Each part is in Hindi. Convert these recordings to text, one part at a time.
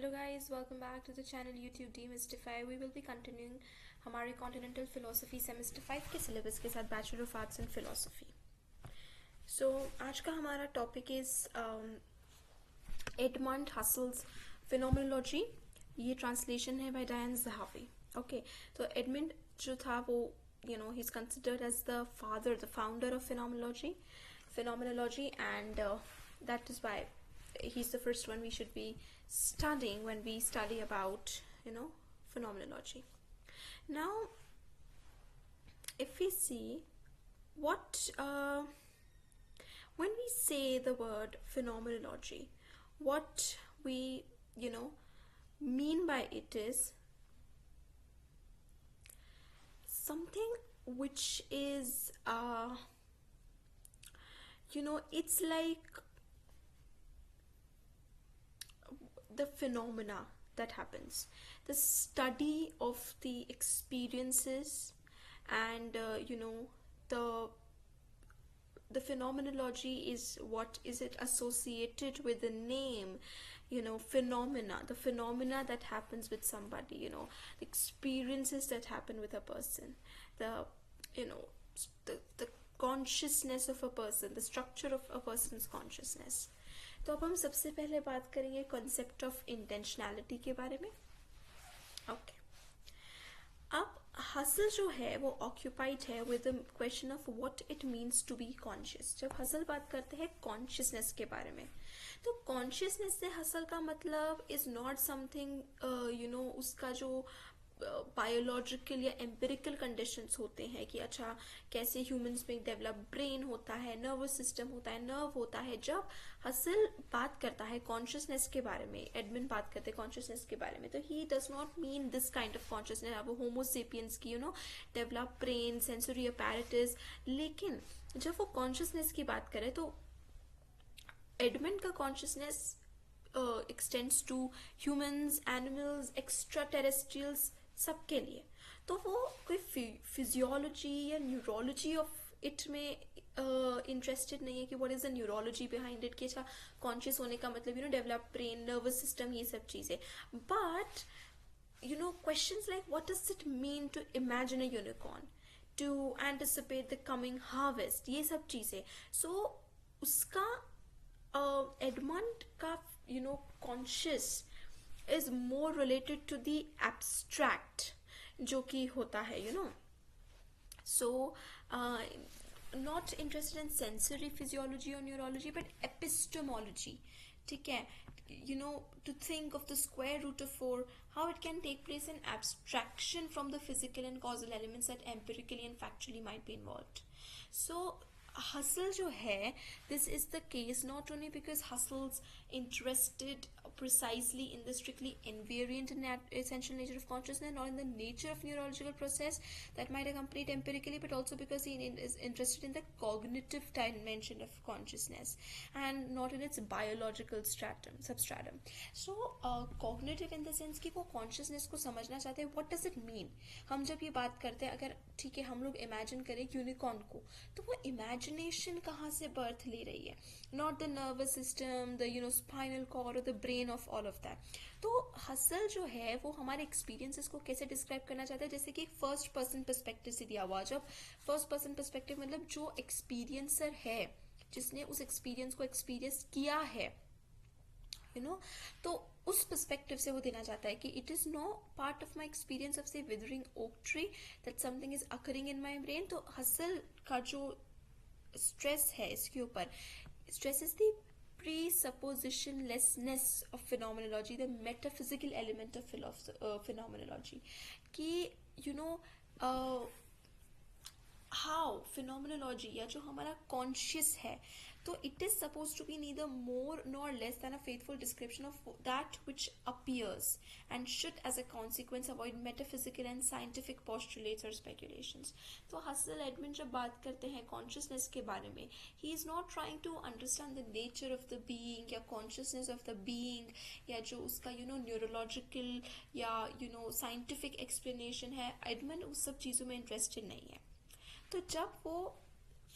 Hello guys, welcome back to the channel YouTube Demystify. We will be continuing हमारे Continental Philosophy Semester 5 के syllabus के साथ Bachelor of Arts in Philosophy. So आज का हमारा topic is Edmund Husserl's Phenomenology. ये translation है by Diane Zahavi. Okay, so Edmund जो था वो he's considered as the founder of phenomenology, and that is why he's the first one we should be studying when we study about phenomenology. Now if we see what when we say the word phenomenology, what we mean by it is something which is it's like the phenomena that happens, the study of the experiences, and the phenomenology is what is it associated with the name, phenomena, the phenomena that happens with somebody, the experiences that happen with a person, the consciousness of a person, the structure of a person's consciousness. तो अब हम सबसे पहले बात करेंगे कॉन्सेप्ट ऑफ इंटेंशनैलिटी के बारे में. ओके, अब हसल जो है वो ऑक्यूपाइड है with the question of what it means to be conscious. जब हसल बात करते हैं कॉन्शियसनेस के बारे में, तो कॉन्शियसनेस से हसल का मतलब इज नॉट समथिंग उसका जो बायोलॉजिकल या एम्पिरिकल कंडीशंस होते हैं कि अच्छा कैसे ह्यूमंस में डेवलप ब्रेन होता है, नर्वस सिस्टम होता है, नर्व होता है. जब हसल बात करता है कॉन्शियसनेस के बारे में, एडमिन बात करते हैं कॉन्शियसनेस के बारे में, तो he does not mean this kind of consciousness, अब होमोसेपियंस की डेवलप ब्रेन, सेंसरी अपैरेटस. लेकिन जब वो कॉन्शियसनेस की बात करें तो एडमिन का consciousness extends to humans, animals, extra terrestrials, सबके लिए. तो वो कोई फिजियोलॉजी या न्यूरोलॉजी ऑफ इट में इंटरेस्टेड नहीं है कि what is the neurology behind it, कि अच्छा कॉन्शियस होने का मतलब डेवलप ब्रेन, नर्वस सिस्टम, ये सब चीज़ें. But questions like what does it mean to imagine a unicorn, to anticipate the coming harvest, ये सब चीज़ें. सो उसका एडमंड का conscious is more related to the abstract जो कि होता है so not interested in sensory physiology or neurology but epistemology. ठीक है, to think of the square root of 4, how it can take place in abstraction from the physical and causal elements that empirically and factually might be involved. So Husserl जो है, this is the case not only because Husserl's interested precisely in the strictly invariant and essential nature of consciousness, not in the nature of neurological process that might accompany it empirically, but also because he is interested in the cognitive dimension of consciousness and not in its biological substratum. So cognitive in the sense कि वो consciousness को समझना चाहते हैं. What does it mean? हम जब ये बात करते हैं, अगर ठीक है हम लोग इमेजिन करें यूनिकॉर्न को, तो वो इमेजिनेशन कहाँ से बर्थ ले रही है? Not the nervous system, the spinal cord और the brain of all of that. तो हसल जो है वो हमारे एक्सपीरियंसेस को कैसे डिस्क्राइब करना चाहता है, जैसे कि एक फर्स्ट पर्सन पर्सपेक्टिव से दिया हुआ. जब फर्स्ट पर्सन पर्सपेक्टिव मतलब जो एक्सपीरियंसर है, जिसने उस एक्सपीरियंस को एक्सपीरियंस किया है, तो उस पर्सपेक्टिव से वो देना चाहता है कि it is no part of my experience of से withering oak tree that something is occurring in my brain. तो हसल का जो स्ट्रेस है इसके ऊपर, stress is the presuppositionlessness of phenomenology, the metaphysical element of phenomenology, कि how phenomenology या जो हमारा conscious है, तो it is supposed to be neither more nor less than a faithful description of that which appears and should as a consequence avoid metaphysical and scientific postulates or speculations. तो हसल एडमिन जब बात करते हैं consciousness के बारे में, he is not trying to understand the nature of the being या consciousness of the being या जो उसका neurological या scientific explanation है. एडमिन उस सब चीज़ों में interested नहीं है. तो जब वो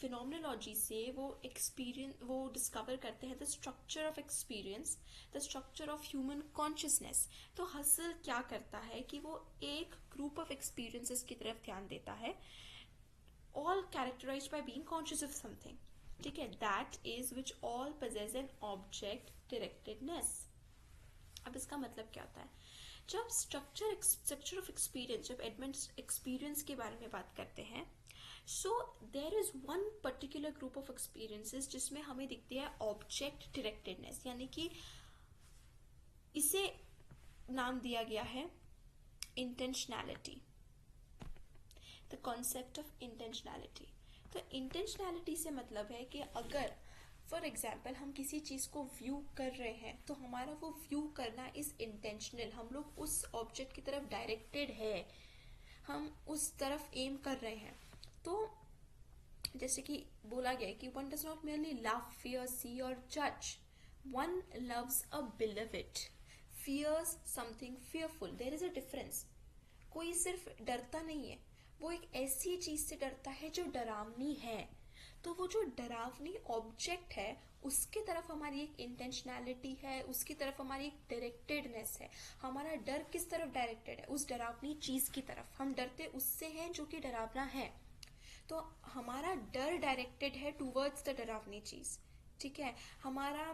फिनोमिनोलॉजी से वो डिस्कवर करते हैं the structure of experience, the structure of human consciousness. तो हसल क्या करता है कि वो एक ग्रुप ऑफ एक्सपीरियंसेस की तरफ ध्यान देता है, all characterized by being conscious of something, ठीक है, that is which all possess an object directedness. अब इसका मतलब क्या होता है? जब स्ट्रक्चर ऑफ एक्सपीरियंस, जब एडमंड एक्सपीरियंस के बारे में बात करते हैं, so there is one particular group of experiences जिसमें हमें दिखती है ऑब्जेक्ट डायरेक्टेडनेस, यानी कि इसे नाम दिया गया है इंटेंशनैलिटी, द कॉन्सेप्ट ऑफ इंटेंशनैलिटी। तो इंटेंशनैलिटी से मतलब है कि अगर फॉर एग्जाम्पल हम किसी चीज़ को व्यू कर रहे हैं तो हमारा वो व्यू करना इज इंटेंशनल, हम लोग उस ऑब्जेक्ट की तरफ डायरेक्टेड है, हम उस तरफ एम कर रहे हैं। तो जैसे कि बोला गया है कि one does not merely love, fear, see or judge, one loves a beloved, fears something fearful, there is a difference। कोई सिर्फ डरता नहीं है, वो एक ऐसी चीज से डरता है जो डरावनी है। तो वो जो डरावनी ऑब्जेक्ट है उसके तरफ हमारी एक इंटेंशनैलिटी है, उसकी तरफ हमारी एक डायरेक्टेडनेस है। हमारा डर किस तरफ डायरेक्टेड है? उस डरावनी चीज की तरफ। हम डरते उससे हैं जो कि डरावना है, तो हमारा डर डायरेक्टेड है टूवर्ड्स द डरावनी चीज, ठीक है। हमारा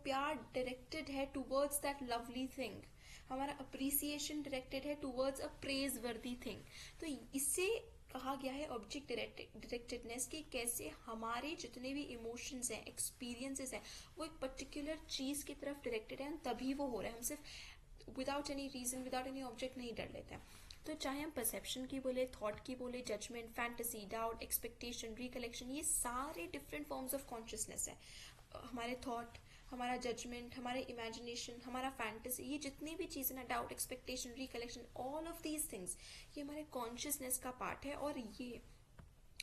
प्यार डायरेक्टेड है टूवर्ड्स दैट लवली थिंग, हमारा अप्रिसिएशन डायरेक्टेड है टूवर्ड्स अ प्रेज वर्दी थिंग। तो इससे कहा गया है ऑब्जेक्ट डायरेक्टेडनेस कि कैसे हमारे जितने भी इमोशंस हैं, एक्सपीरियंसेस हैं, वो एक पर्टिकुलर चीज की तरफ डायरेक्टेड है, तभी वो हो रहा है। हम सिर्फ without any reason, without any object नहीं डर लेते हैं। तो चाहे हम परसेप्शन की बोले, थॉट की बोले, judgement, fantasy, doubt, expectation, recollection, ये सारे डिफरेंट फॉर्म्स ऑफ कॉन्शियसनेस है। हमारे थॉट, हमारा जजमेंट, हमारे इमेजिनेशन, हमारा फैंटेसी, ये जितनी भी चीज़ें ना, doubt, expectation, recollection, all of these things, ये हमारे कॉन्शियसनेस का पार्ट है। और ये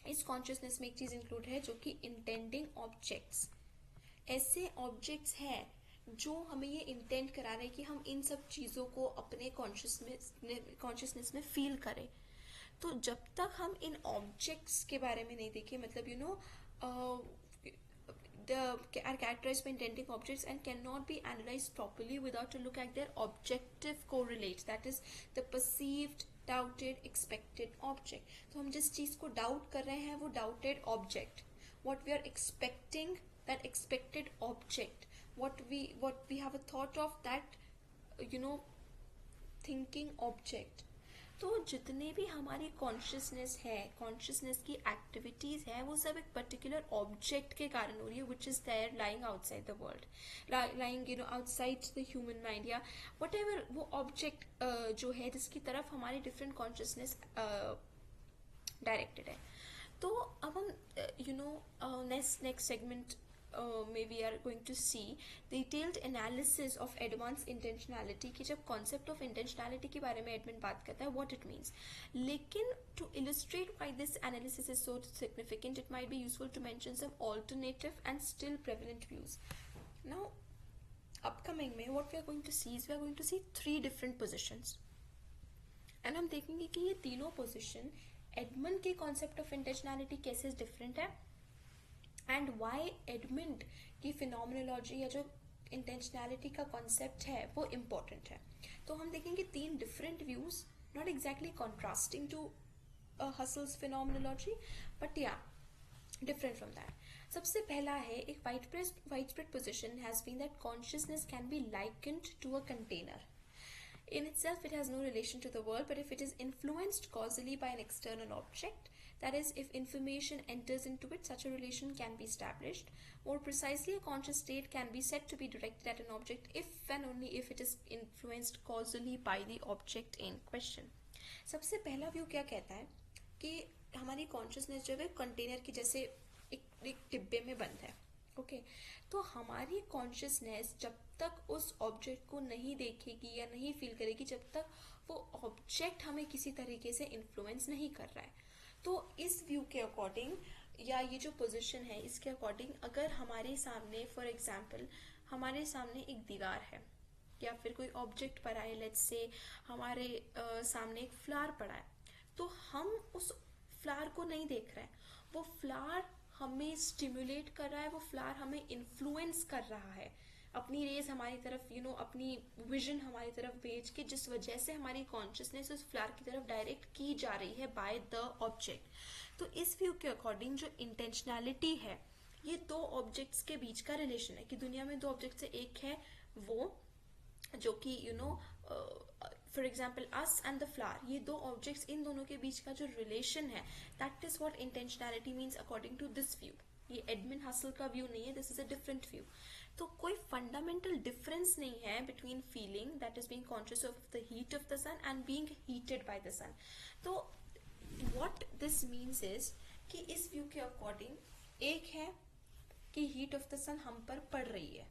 इस कॉन्शियसनेस में एक चीज़ इंक्लूड है जो कि इंटेंडिंग ऑब्जेक्ट्स, ऐसे ऑब्जेक्ट्स हैं जो हमें ये इंटेंड करा रहे हैं कि हम इन सब चीज़ों को अपने कॉन्शियसनेस में फील करें। तो जब तक हम इन ऑब्जेक्ट्स के बारे में नहीं देखें, मतलब are characterized by intending objects and cannot be analyzed properly without to look at their objective correlates, that is the perceived, doubted, expected object। तो हम जिस चीज को डाउट कर रहे हैं वो doubted object, what we are expecting, that expected object, what we have a thought of, that thinking object। तो जितने भी हमारी कॉन्शियसनेस है, कॉन्शियसनेस की एक्टिविटीज है, वो सब एक पर्टिकुलर ऑब्जेक्ट के कारण हो रही है, which is there lying outside the world, lying outside the human mind, या वट एवर वो ऑब्जेक्ट जो है जिसकी तरफ हमारी डिफरेंट कॉन्शियसनेस डायरेक्टेड है। तो अब हम नेक्स्ट सेगमेंट में we are going to see detailed analysis of advance intentionality, कि जब कॉन्सेप्ट ऑफ इंटेंशनैलिटी के बारे में एडमिन बात करता है व्हाट इट मीन्स। लेकिन to illustrate why this analysis is so significant, it might be useful to mention some alternative and still prevalent views. Now upcoming में what we are going to see is we are going to see 3 different positions, and हम देखेंगे कि ये तीनों पोजिशन एडमंड के कॉन्सेप्ट ऑफ इंटेंशनैलिटी कैसे डिफरेंट है, एंड वाई एडमंड की फिनोमिनोलॉजी या जो इंटेंशनैलिटी का कॉन्सेप्ट है वो इम्पोर्टेंट है। तो हम देखेंगे 3 different views, not exactly contrasting to Husserl's phenomenology, but या डिफरेंट फ्रॉम दैट। सबसे पहला है, एक widespread position has been that consciousness can be likened to a container. In itself, it has no relation to the world, but if it is influenced causally by an external object, that is, if information enters into it, such a relation can be established. More precisely, a conscious state can be said to be directed at an object if and only if it is influenced causally by the object in question. सबसे पहला व्यू क्या कहता है कि हमारी कॉन्शियसनेस जो है कंटेनर की जैसे एक डिब्बे में बंद है, ओके। तो हमारी कॉन्शियसनेस जब तक उस ऑब्जेक्ट को नहीं देखेगी या नहीं फील करेगी, जब तक वो ऑब्जेक्ट हमें किसी तरीके से इन्फ्लुएंस नहीं कर रहा है। तो इस व्यू के अकॉर्डिंग, या ये जो पोजीशन है इसके अकॉर्डिंग, अगर हमारे सामने फॉर एग्जांपल हमारे सामने एक दीवार है या फिर कोई ऑब्जेक्ट पड़ा है, लेट्स से हमारे सामने एक फ्लावर पड़ा है, तो हम उस फ्लावर को नहीं देख रहे हैं, वो फ्लावर हमें स्टिमुलेट कर रहा है, वो फ्लावर हमें इन्फ्लुएंस कर रहा है, अपनी रेज हमारी तरफ अपनी विजन हमारी तरफ भेज के, जिस वजह से हमारी कॉन्शियसनेस उस फ्लावर की तरफ डायरेक्ट की जा रही है बाय द ऑब्जेक्ट। तो इस व्यू के अकॉर्डिंग जो इंटेंशनैलिटी है, ये दो ऑब्जेक्ट्स के बीच का रिलेशन है, कि दुनिया में दो ऑब्जेक्ट से एक है वो जो कि for example us and the flower, ये दो ऑब्जेक्ट्स, इन दोनों के बीच का जो रिलेशन है, that is what intentionality means according to this view. ये एडमिन हसल का व्यू नहीं है, this is a different view. तो कोई फंडामेंटल डिफरेंस नहीं है between feeling that is being conscious of the heat of the sun and being heated by the sun. तो व्हाट दिस मीन्स इज कि इस व्यू के अकॉर्डिंग एक है कि हीट ऑफ द सन हम पर पड़ रही है,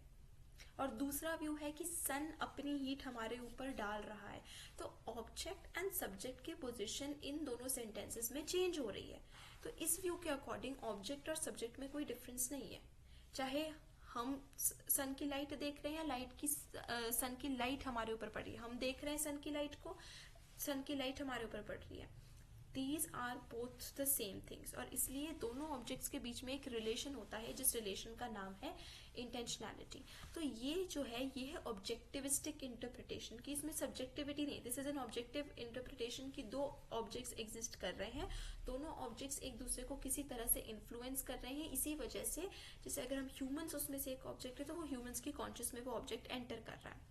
और दूसरा व्यू है कि सन अपनी हीट हमारे ऊपर डाल रहा है। तो ऑब्जेक्ट एंड सब्जेक्ट की पोजीशन इन दोनों सेंटेंसेस में चेंज हो रही है। तो इस व्यू के अकॉर्डिंग ऑब्जेक्ट और सब्जेक्ट में कोई डिफरेंस नहीं है, चाहे हम सन की लाइट देख रहे हैं या सन की लाइट हमारे ऊपर पड़ रही है, हम देख रहे हैं सन की लाइट को, सन की लाइट हमारे ऊपर पड़ रही है। These are both the same things, और इसलिए दोनों ऑब्जेक्ट्स के बीच में एक रिलेशन होता है, जिस रिलेशन का नाम है इंटेंशनैलिटी। तो ये जो है, ये है ऑब्जेक्टिविस्टिक इंटरप्रिटेशन, की इसमें सब्जेक्टिविटी नहीं, this is an objective interpretation की दो ऑब्जेक्ट्स एग्जिस्ट कर रहे हैं, दोनों ऑब्जेक्ट्स एक दूसरे को किसी तरह से इन्फ्लुएंस कर रहे हैं। इसी वजह से जैसे अगर हम ह्यूमंस, उसमें से एक ऑब्जेक्ट है, तो वो ह्यूमंस की कॉन्शियस में वो ऑब्जेक्ट एंटर कर रहा है।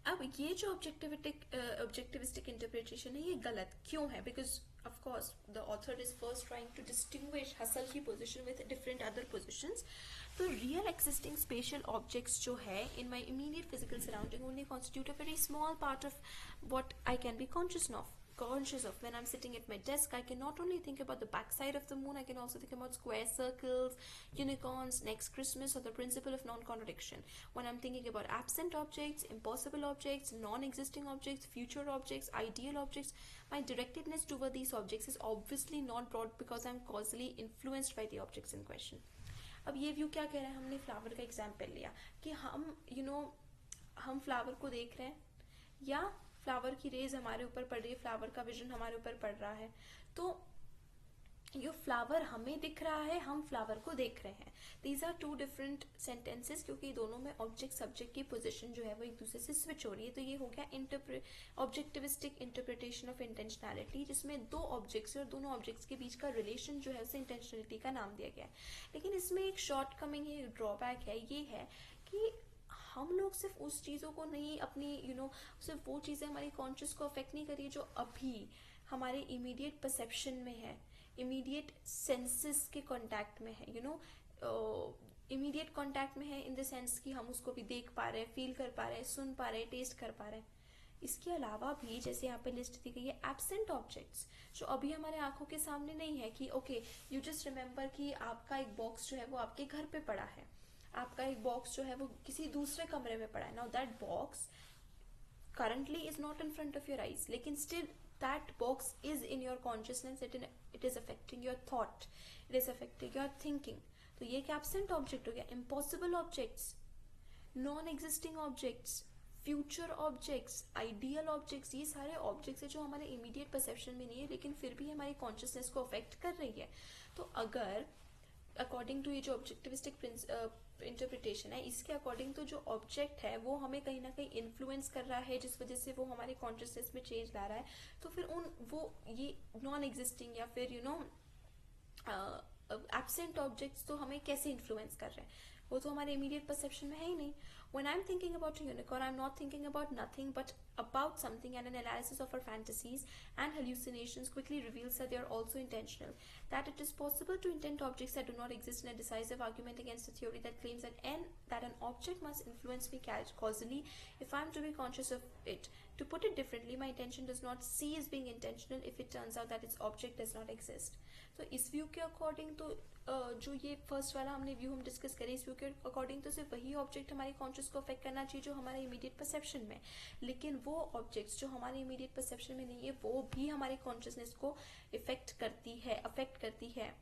अब ये जो ऑब्जेक्टिविस्टिक इंटरप्रिटेशन है, ये गलत क्यों है? Because of course the author is first trying to distinguish Husserl की position with different other positions. तो रियल एक्सिस्टिंग स्पेशल ऑब्जेक्ट्स जो है in my immediate physical surrounding only constitute a very small part of what I can be conscious of. When I'm sitting at my desk, I can not only think about the backside of the moon, I can also think about square circles, unicorns, next Christmas, or the principle of non-contradiction. When I'm thinking about absent objects, impossible objects, non-existing objects, future objects, ideal objects, my directedness toward these objects is obviously not broad because I'm causally influenced by the objects in question. अब ये व्यू क्या कह रहा है? हमने फ्लावर का एग्जाम्पल लिया कि हम फ्लावर को देख रहे हैं या फ्लावर की रेज हमारे ऊपर पड़ रही है, फ्लावर का विजन हमारे ऊपर पड़ रहा है, तो ये फ्लावर हमें दिख रहा है, हम फ्लावर को देख रहे हैं। These are two different sentences, क्योंकि दोनों में ऑब्जेक्ट सब्जेक्ट की पोजीशन जो है वो एक दूसरे से स्विच हो रही है। तो ये हो गया ऑब्जेक्टिविस्टिक इंटरप्रिटेशन ऑफ इंटेंशनैलिटी, जिसमें दो ऑब्जेक्ट्स और दोनों ऑब्जेक्ट्स के बीच का रिलेशन जो है उसे इंटेंशनलिटी का नाम दिया गया है। लेकिन इसमें एक शॉर्ट कमिंग है, एक ड्रॉबैक है, ये है कि हम लोग सिर्फ उस चीज़ों को नहीं अपनी सिर्फ वो चीज़ें हमारी कॉन्शियस को अफेक्ट नहीं करी जो अभी हमारे इमीडिएट परसेप्शन में है, इमीडिएट सेंसेस के कांटेक्ट में है, इमीडिएट कांटेक्ट में है इन द सेंस कि हम उसको भी देख पा रहे हैं, फील कर पा रहे हैं, सुन पा रहे हैं, टेस्ट कर पा रहे हैं। इसके अलावा भी जैसे यहाँ पे लिस्ट दी गई है एब्सेंट ऑब्जेक्ट्स, जो अभी हमारे आंखों के सामने नहीं है, कि ओके यू जस्ट रिमेम्बर कि आपका एक बॉक्स जो है वो आपके घर पे पड़ा है, आपका एक बॉक्स जो है वो किसी दूसरे कमरे में पड़ा है। Now that box currently is not in front of your eyes, लेकिन still that box is in your consciousness, it is affecting your thought, it is affecting your thinking. तो ये एक absent object हो गया। impossible objects, non-existing objects, future objects, ideal objects, ये सारे objects है जो हमारे immediate perception में नहीं है, लेकिन फिर भी हमारी consciousness को affect कर रही है। तो अगर अकॉर्डिंग टू ये जो ऑब्जेक्टिविस्टिक इंटरप्रिटेशन है, इसके अकॉर्डिंग तो जो ऑब्जेक्ट है वो हमें कहीं ना कहीं इन्फ्लुएंस कर रहा है, जिस वजह से वो हमारे कॉन्शियसनेस में चेंज ला रहा है, तो फिर ये नॉन एग्जिस्टिंग या फिर एब्सेंट ऑब्जेक्ट्स तो हमें कैसे इन्फ्लुएंस कर रहे हैं? वो तो हमारे इमीडिएट परसेप्शन में है ही नहीं। When I'm thinking about a unicorn, I'm not thinking about nothing but about something, and an analysis of our fantasies and hallucinations quickly reveals that they are also intentional. That it is possible to intend objects that do not exist in a decisive argument against a theory that claims that an object must influence me causally if I'm to be conscious of it. To put it differently, my intention does not cease being intentional if it turns out that its object does not exist. तो इस व्यू के अकॉर्डिंग तो जो ये फर्स्ट वाला हमने व्यू हम डिस्कस करें, इस व्यू के अकॉर्डिंग तो सिर्फ वही ऑब्जेक्ट हमारी कॉन्शियस को अफेक्ट करना चाहिए जो हमारे इमीडिएट परसेप्शन में, लेकिन वो ऑब्जेक्ट्स जो हमारे इमीडिएट परसेप्शन में नहीं है वो भी हमारी कॉन्शियसनेस को अफेक्ट करती है।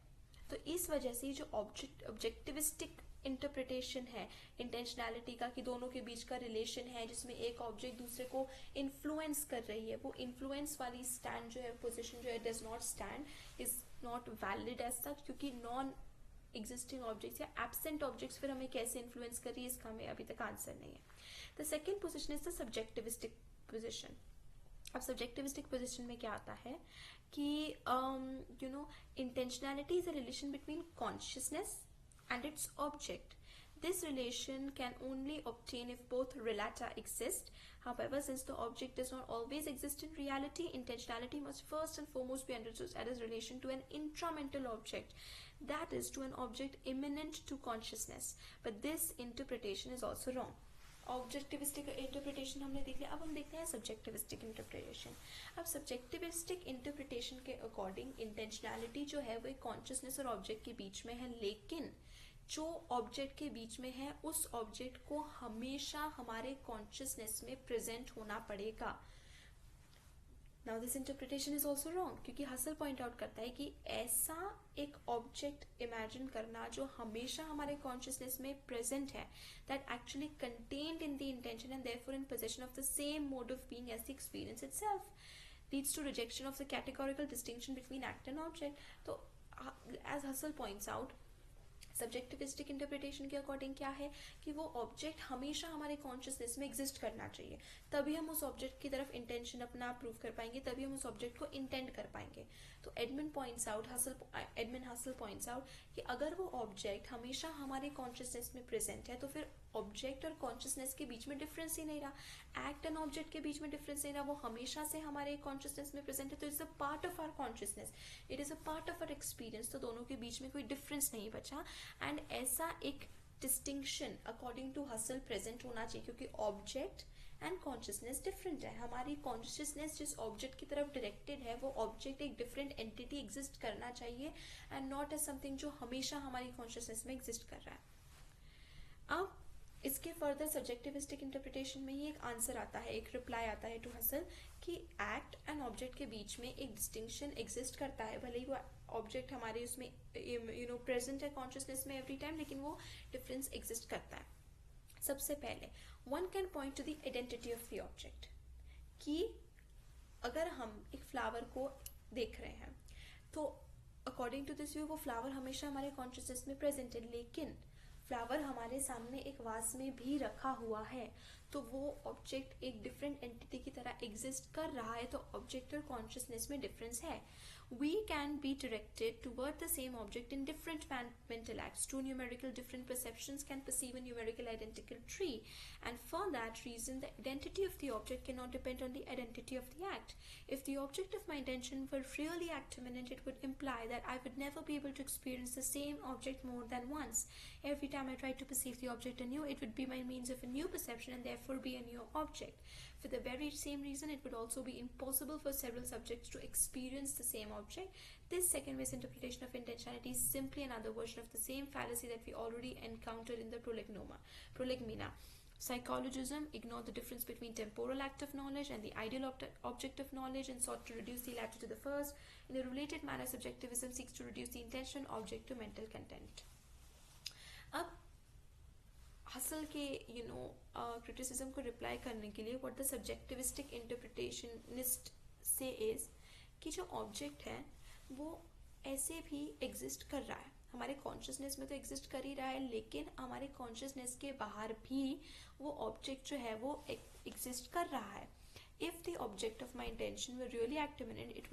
तो इस वजह से जो ऑब्जेक्टिविस्टिक इंटरप्रिटेशन है इंटेंशनैलिटी का, कि दोनों के बीच का रिलेशन है जिसमें एक ऑब्जेक्ट दूसरे को इन्फ्लुएंस कर रही है, वो इन्फ्लुएंस वाली स्टैंड जो है, पोजीशन जो है, does not stand, is not valid as such, क्योंकि नॉन एग्जिस्टिंग ऑब्जेक्ट्स या एब्सेंट ऑब्जेक्ट्स फिर हमें कैसे इन्फ्लुएंस कर रही है, इसका हमें अभी तक आंसर नहीं है. The second position is the subjectivistic position. अब सब्जेक्टिविस्टिक पोजिशन में क्या आता है कि intentionality is a relation between consciousness and its object. This relation can only obtain if both relata exist. However, since the object does not always exist in reality, intentionality must first and foremost be understood as relation to an intramental object, that is, to an object immanent to consciousness. But this interpretation is also wrong. Objectivistic interpretation हमने देख लिया, अब हम देखते हैं सब्जेक्टिविस्टिक इंटरप्रिटेशन. अब सब्जेक्टिविस्टिक इंटरप्रिटेशन के अकॉर्डिंग इंटेंशनैलिटी जो है वो एक कॉन्शियसनेस और ऑब्जेक्ट के बीच में है, लेकिन जो ऑब्जेक्ट के बीच में है उस ऑब्जेक्ट को हमेशा हमारे कॉन्शियसनेस में प्रेजेंट होना पड़ेगा. Now this interpretation is also wrong, क्योंकि हसल पॉइंट आउट करता है कि ऐसा एक ऑब्जेक्ट इमेजिन करना जो हमेशा हमारे कॉन्शियसनेस में प्रेजेंट है, that actually contained in the intention and therefore in possession of the same mode of being as the experience itself, leads to rejection of the categorical distinction between act and object. तो as Husserl points out, subjectivistic interpretation के अकॉर्डिंग क्या है कि वो ऑब्जेक्ट हमेशा हमारे कॉन्शियसनेस में एग्जिस्ट करना चाहिए, तभी हम उस ऑब्जेक्ट की तरफ इंटेंशन अपना प्रूव कर पाएंगे, तभी हम उस ऑब्जेक्ट को इंटेंड कर पाएंगे. तो एडमिन हसल पॉइंट्स आउट कि अगर वो ऑब्जेक्ट हमेशा हमारे कॉन्शियसनेस में प्रेजेंट है तो फिर ऑब्जेक्ट और कॉन्शियसनेस के बीच में डिफरेंस ही नहीं रहा, एक्ट एंड ऑब्जेक्ट के बीच में डिफरेंस नहीं रहा, वो हमेशा से हमारे कॉन्शियसनेस में प्रेजेंट है, तो it's a part of our consciousness, it is a part of our experience. तो दोनों के बीच में कोई डिफरेंस नहीं बचा, एंड ऐसा एक distinction according to Husserl present होना चाहिए, क्योंकि ऑब्जेक्ट एंड कॉन्शियसनेस डिफरेंट है. हमारी कॉन्शियसनेस जिस ऑब्जेक्ट की तरफ डायरेक्टेड है वो ऑब्जेक्ट एक डिफरेंट एंटिटी एग्जिस्ट करना चाहिए, एंड नॉट एज समथिंग जो हमेशा हमारी कॉन्शियसनेस में एग्जिस्ट कर रहा है. अब इसके फर्दर सब्जेक्टिविस्टिक इंटरप्रिटेशन में ही एक आंसर आता है, एक रिप्लाई आता है टू हसल कि एक्ट एंड ऑब्जेक्ट के बीच में एक डिस्टिंक्शन एग्जिस्ट करता है, भले ही वो ऑब्जेक्ट हमारे उसमें प्रेजेंट है कॉन्शियसनेस में एवरी टाइम, लेकिन वो डिफरेंस एग्जिस्ट करता है. सबसे पहले one can point two the identity of the object, कि अगर हम एक फ्लावर को देख रहे हैं तो अकॉर्डिंग टू दिस व्यू वो फ्लावर हमेशा हमारे कॉन्शियसनेस में प्रेजेंट है, लेकिन फ्लावर हमारे सामने एक वास में भी रखा हुआ है, तो वो ऑब्जेक्ट एक डिफरेंट एंटिटी की तरह एग्जिस्ट कर रहा है, तो ऑब्जेक्ट और कॉन्शियसनेस में डिफरेंस है. We can be directed toward the same object in different mental acts. Two numerical different perceptions can perceive a numerical identical tree, and for that reason the identity of the object cannot depend on the identity of the act. If the object of my intention were really act immanent, it would imply that I would never be able to experience the same object more than once. Every time I try to perceive the object anew, it would be my means of a new perception and therefore be a new object. For the very same reason, it would also be impossible for several subjects to experience the same object. This second base interpretation of intentionality is simply another version of the same fallacy that we already encountered in the prolegomena. Psychologism ignored the difference between temporal act of knowledge and the ideal object of knowledge and sought to reduce the latter to the first. In a related manner, subjectivism seeks to reduce the intention object to mental content. अब हसल के क्रिटिसिज्म को रिप्लाई करने के लिए व्हाट द सब्जेक्टिविस्टिक इंटरप्रिटेशनिस्ट से इज कि जो ऑब्जेक्ट है वो ऐसे भी एग्जिस्ट कर रहा है, हमारे कॉन्शियसनेस में तो एग्जिस्ट कर ही रहा है, लेकिन हमारे कॉन्शियसनेस के बाहर भी वो ऑब्जेक्ट जो है वो एग्जिस्ट कर रहा है. If the object of my intention were really act immanent, it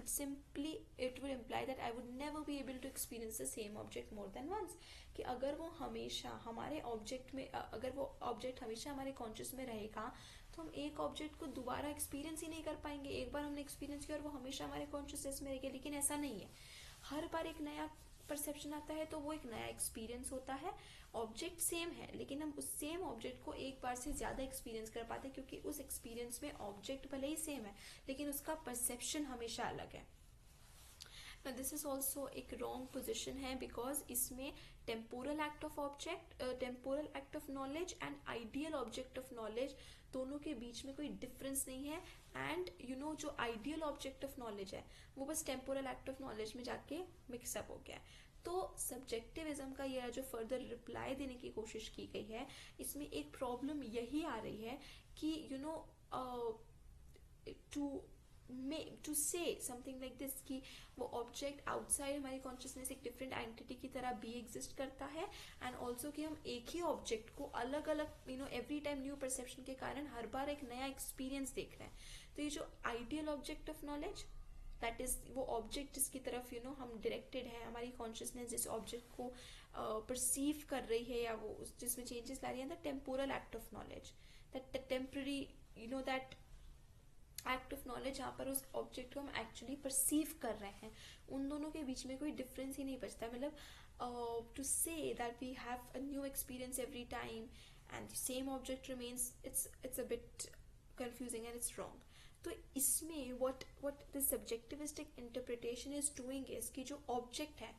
would imply that I would never be able to experience the same object more than once. कि अगर वो हमेशा हमारे ऑब्जेक्ट में, अगर वो ऑब्जेक्ट हमेशा हमारे कॉन्शियस में रहेगा तो हम एक ऑब्जेक्ट को दोबारा एक्सपीरियंस ही नहीं कर पाएंगे. एक बार हमने एक्सपीरियंस किया और वो हमेशा हमारे कॉन्शियसनेस में रहेगा, लेकिन ऐसा नहीं है. हर बार एक नया परसेप्शन आता है तो वो एक नया एक्सपीरियंस होता है. ऑब्जेक्ट सेम है, लेकिन हम उस सेम ऑब्जेक्ट को एक बार से ज्यादा एक्सपीरियंस कर पाते हैं, क्योंकि उस एक्सपीरियंस में ऑब्जेक्ट भले ही सेम है लेकिन उसका परसेप्शन हमेशा अलग है. दिस इज ऑल्सो एक रॉन्ग पोजिशन है, बिकॉज इसमें temporal act of knowledge and ideal object of knowledge दोनों के बीच में कोई डिफरेंस नहीं है. एंड जो आइडियल ऑब्जेक्ट ऑफ नॉलेज है वो बस टेम्पोरल एक्ट ऑफ नॉलेज में जाके मिक्सअप हो गया है. तो सब्जेक्टिविज्म का यह जो फर्दर रिप्लाई देने की कोशिश की गई है, इसमें एक प्रॉब्लम यही आ रही है कि टू से समथिंग लाइक दिस कि वो ऑब्जेक्ट आउटसाइड हमारी कॉन्शियसनेस एक डिफरेंट आइडेंटिटी की तरह भी एग्जिस्ट करता है, एंड ऑल्सो कि हम एक ही ऑब्जेक्ट को अलग अलग एवरी टाइम न्यू परसेप्शन के कारण हर बार एक नया एक्सपीरियंस देख रहे हैं। तो ये जो ideal object of knowledge, that is वो ऑब्जेक्ट जिसकी तरफ हम डायरेक्टेड है, हमारी कॉन्शियसनेस जिस ऑब्जेक्ट को परसीव कर रही है या वो जिसमें चेंजेस ला रही है, the temporal act of knowledge, that temporary that act of knowledge जहाँ पर उस ऑब्जेक्ट को हम एक्चुअली परसीव कर रहे हैं, उन दोनों के बीच में कोई डिफरेंस ही नहीं बचता। मतलब to say that we have a new experience every time and same object remains, it's a bit confusing and it's wrong. तो इसमें what the subjectivistic interpretation is doing is कि जो ऑब्जेक्ट है